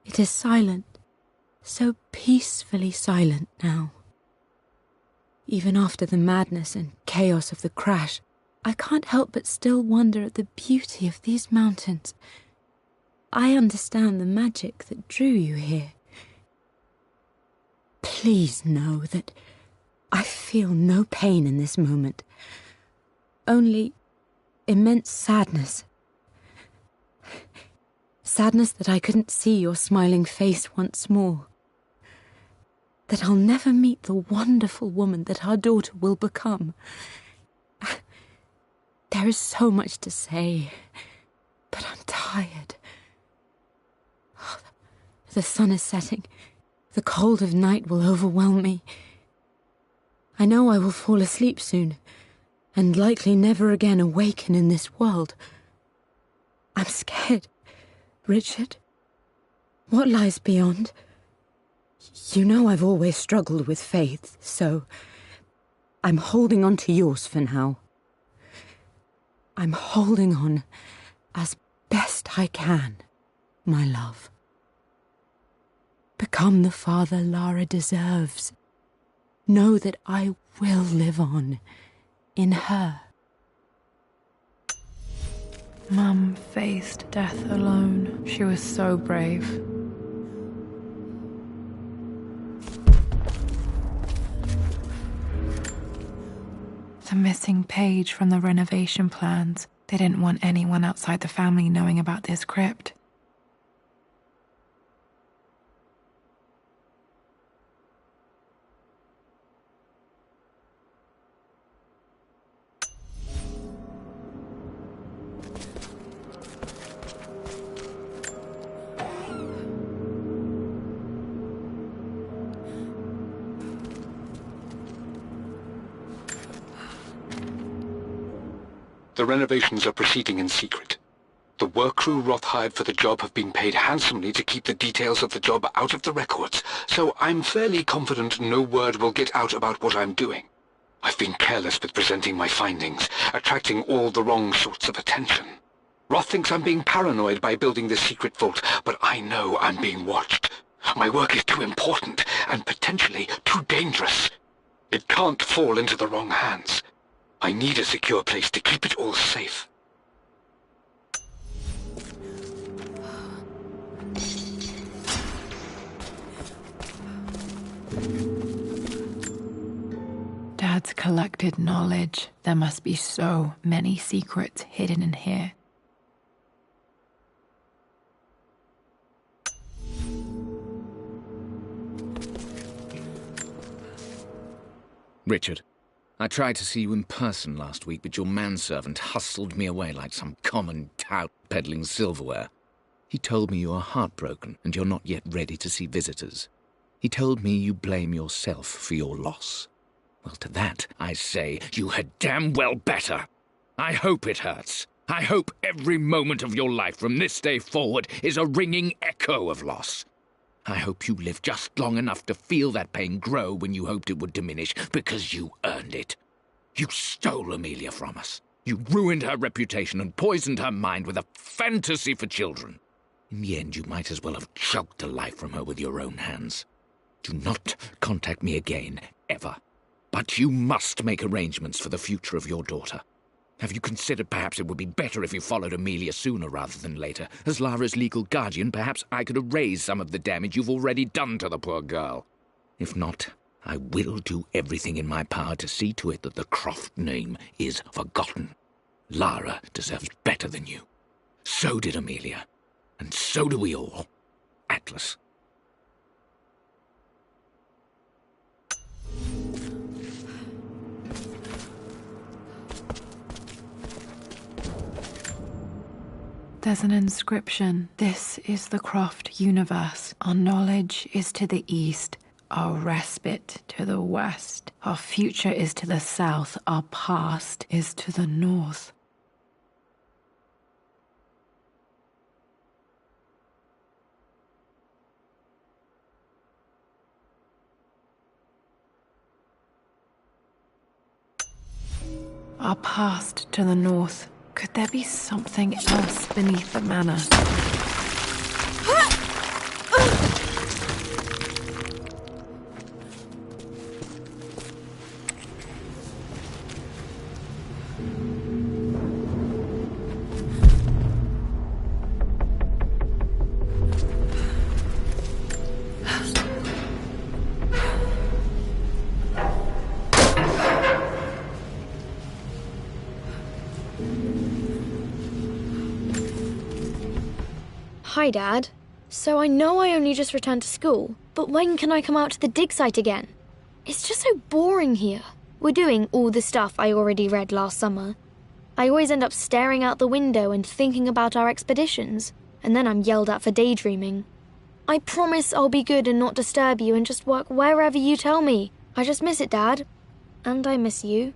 it is silent, so peacefully silent now. Even after the madness and chaos of the crash, I can't help but still wonder at the beauty of these mountains. I understand the magic that drew you here. Please know that I feel no pain in this moment, only immense sadness. sadness that I couldn't see your smiling face once more. That I'll never meet the wonderful woman that our daughter will become. There is so much to say, but I'm tired. The sun is setting. The cold of night will overwhelm me. I know I will fall asleep soon, and likely never again awaken in this world. I'm scared. Richard, what lies beyond? You know I've always struggled with faith, so I'm holding on to yours for now. I'm holding on as best I can, my love. Become the father Lara deserves. Know that I will live on in her. Mum faced death alone. She was so brave. The missing page from the renovation plans. They didn't want anyone outside the family knowing about this crypt. The renovations are proceeding in secret. The work crew Roth hired for the job have been paid handsomely to keep the details of the job out of the records, so I'm fairly confident no word will get out about what I'm doing. I've been careless with presenting my findings, attracting all the wrong sorts of attention. Roth thinks I'm being paranoid by building this secret vault, but I know I'm being watched. My work is too important and potentially too dangerous. It can't fall into the wrong hands. I need a secure place to keep it all safe. Dad's collected knowledge. There must be so many secrets hidden in here. Richard, I tried to see you in person last week, but your manservant hustled me away like some common tout peddling silverware. He told me you are heartbroken and you're not yet ready to see visitors. He told me you blame yourself for your loss. Well, to that, I say you had damn well better. I hope it hurts. I hope every moment of your life from this day forward is a ringing echo of loss. I hope you live just long enough to feel that pain grow when you hoped it would diminish, because you earned it. You stole Amelia from us. You ruined her reputation and poisoned her mind with a fantasy for children. In the end, you might as well have choked the life from her with your own hands. Do not contact me again, ever. But you must make arrangements for the future of your daughter. Have you considered perhaps it would be better if you followed Amelia sooner rather than later? As Lara's legal guardian, perhaps I could erase some of the damage you've already done to the poor girl. If not, I will do everything in my power to see to it that the Croft name is forgotten. Lara deserves better than you. So did Amelia. And so do we all. Atlas. There's an inscription. This is the Croft universe. Our knowledge is to the east, our respite to the west. Our future is to the south, our past is to the north. Our past to the north. Could there be something else beneath the manor? Hi, Dad. So I know I only just returned to school, but when can I come out to the dig site again? It's just so boring here. We're doing all the stuff I already read last summer. I always end up staring out the window and thinking about our expeditions, and then I'm yelled at for daydreaming. I promise I'll be good and not disturb you and just work wherever you tell me. I just miss it, Dad. And I miss you.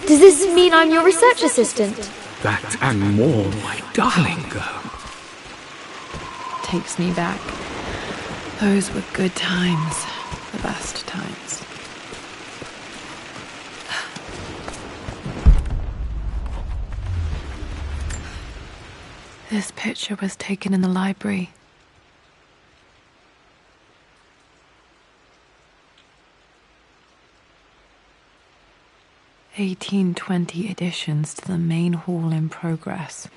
Does this mean I'm your research assistant? That and more, my darling girl. Takes me back. Those were good times. The best times. This picture was taken in the library. (1820) additions to the main hall in progress.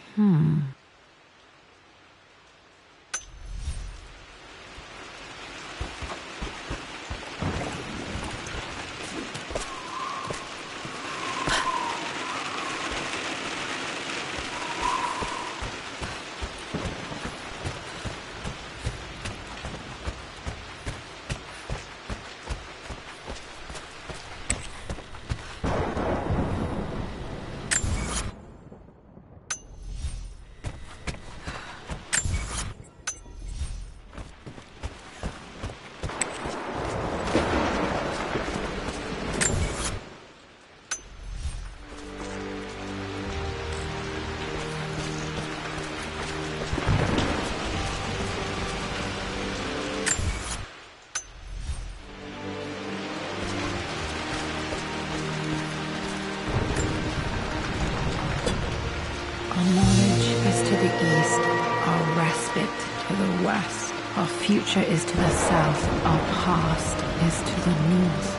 Our knowledge is to the east, our respite to the west. Our future is to the south, our past is to the north.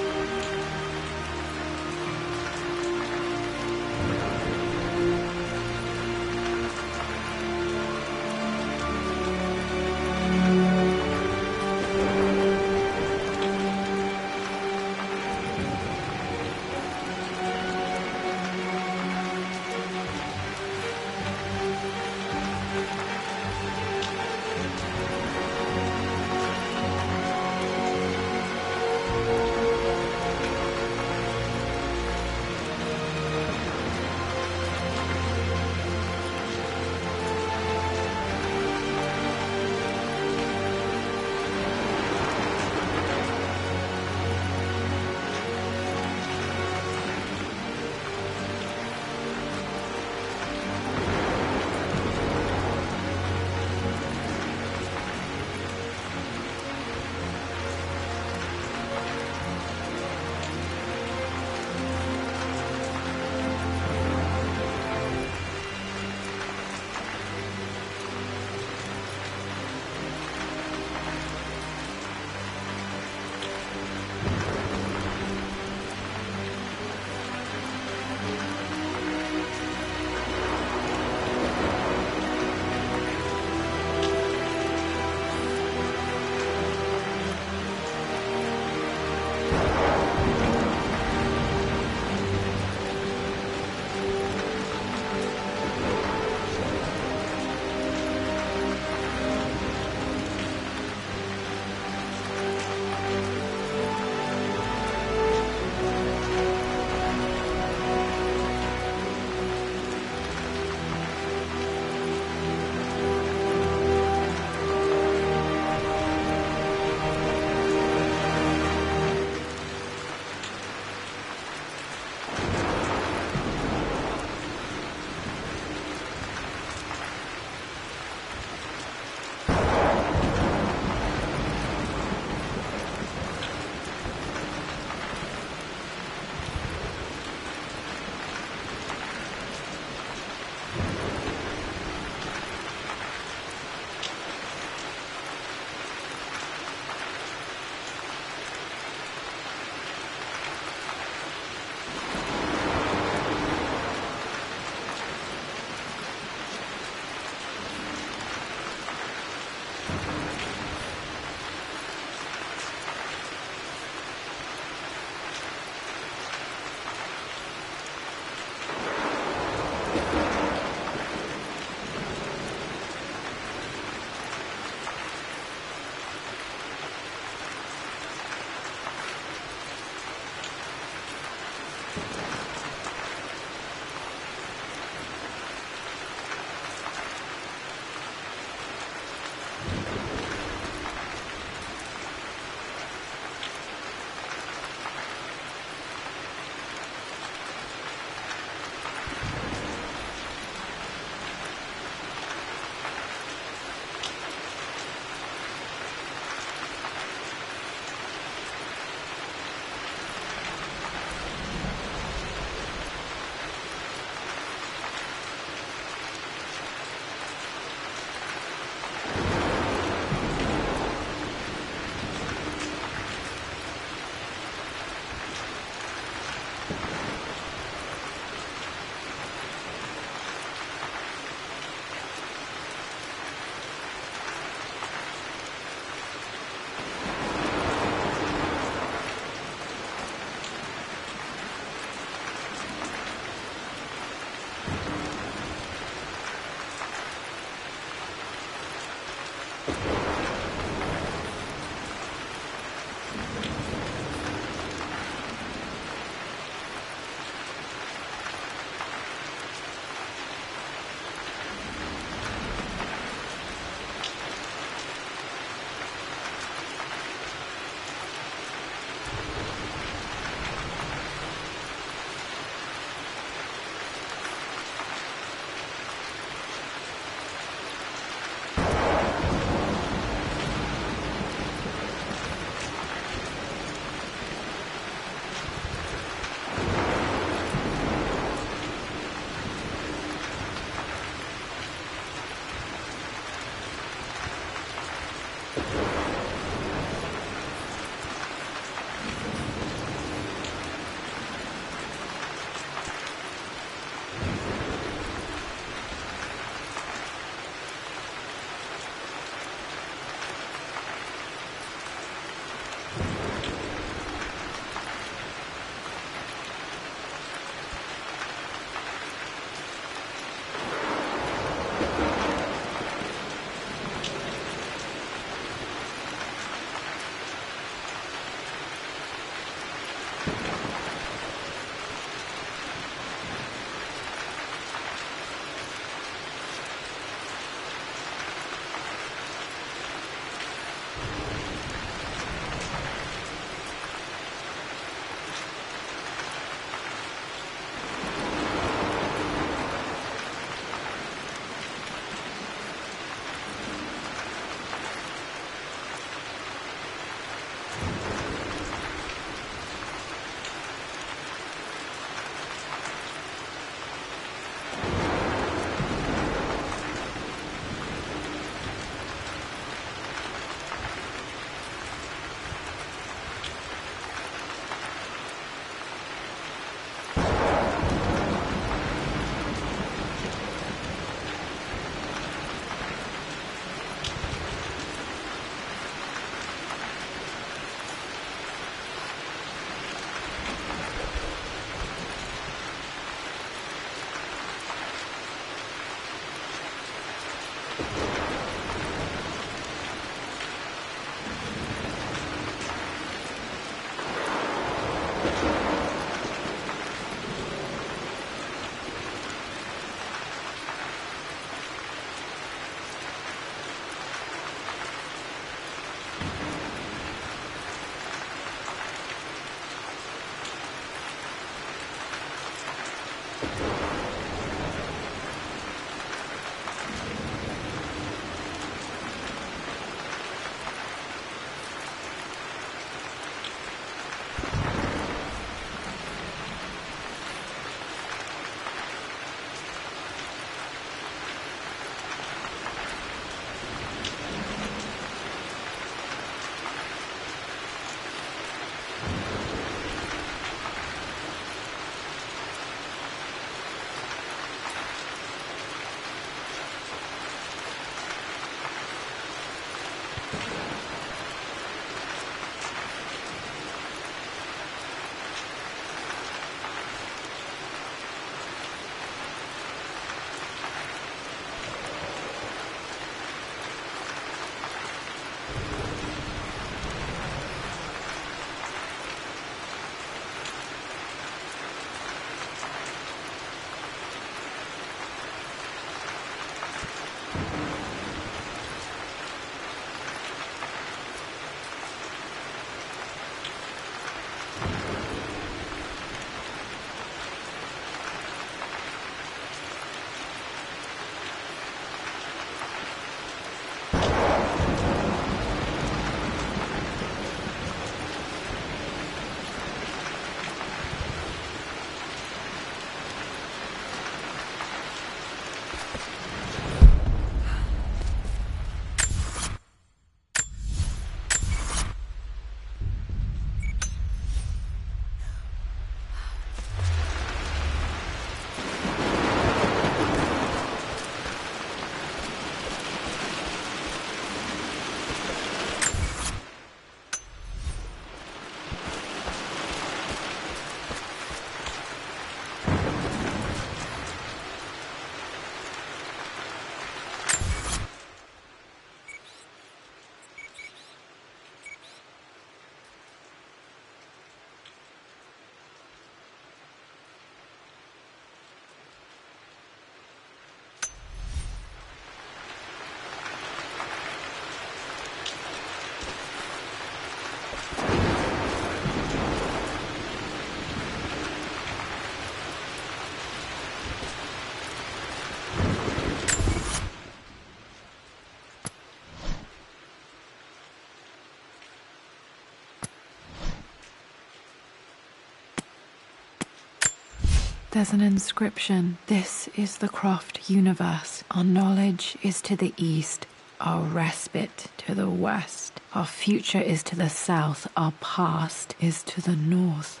there's an inscription. This is the Croft universe. Our knowledge is to the east, our respite to the west. Our future is to the south, our past is to the north.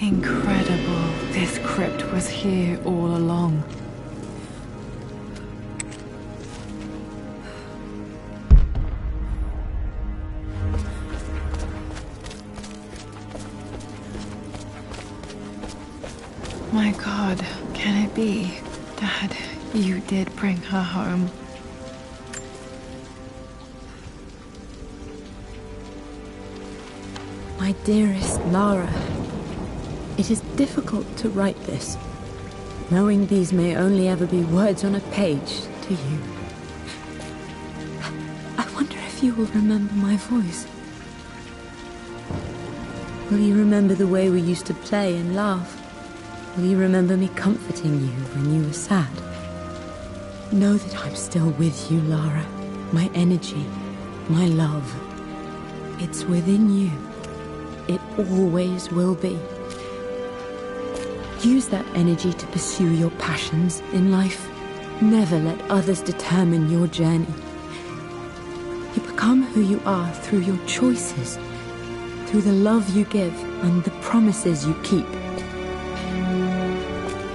Incredible. This crypt was here all along. My God, can it be? Dad, you did bring her home. My dearest Lara, it is difficult to write this, knowing these may only ever be words on a page to you. I wonder if you will remember my voice. Will you remember the way we used to play and laugh? Will you remember me comforting you when you were sad? Know that I'm still with you, Lara. My energy, my love. It's within you. It always will be. Use that energy to pursue your passions in life. Never let others determine your journey. You become who you are through your choices, through the love you give and the promises you keep.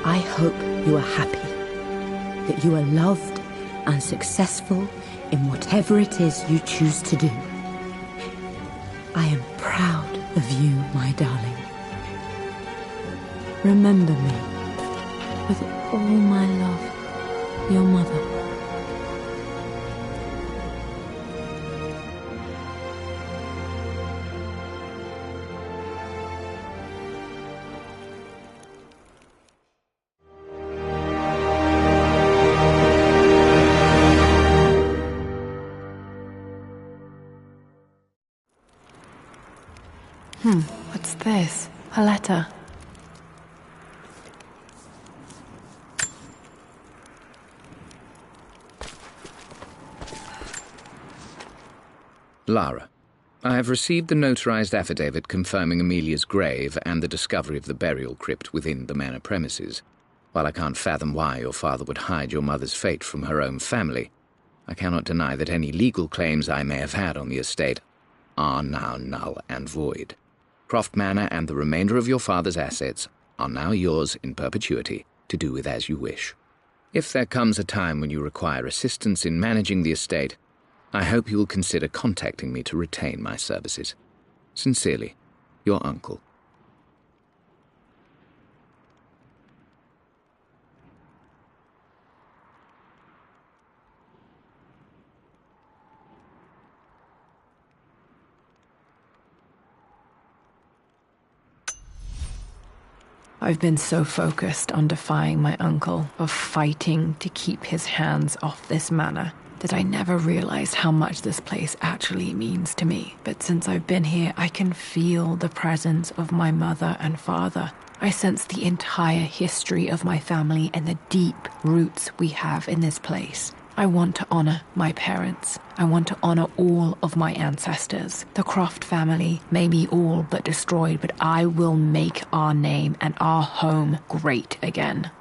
I hope you are happy, that you are loved and successful in whatever it is you choose to do. I am proud of you, my darling. Remember me, with all my love, your mother. What's this? A letter. Lara, I have received the notarized affidavit confirming Amelia's grave and the discovery of the burial crypt within the manor premises. While I can't fathom why your father would hide your mother's fate from her own family, I cannot deny that any legal claims I may have had on the estate are now null and void. Croft Manor and the remainder of your father's assets are now yours in perpetuity to do with as you wish. If there comes a time when you require assistance in managing the estate, I hope you will consider contacting me to retain my services. Sincerely, your uncle. I've been so focused on defying my uncle, of fighting to keep his hands off this manor, that I never realized how much this place actually means to me. But since I've been here, I can feel the presence of my mother and father. I sense the entire history of my family and the deep roots we have in this place. I want to honor my parents. I want to honor all of my ancestors. The Croft family may be all but destroyed, but I will make our name and our home great again.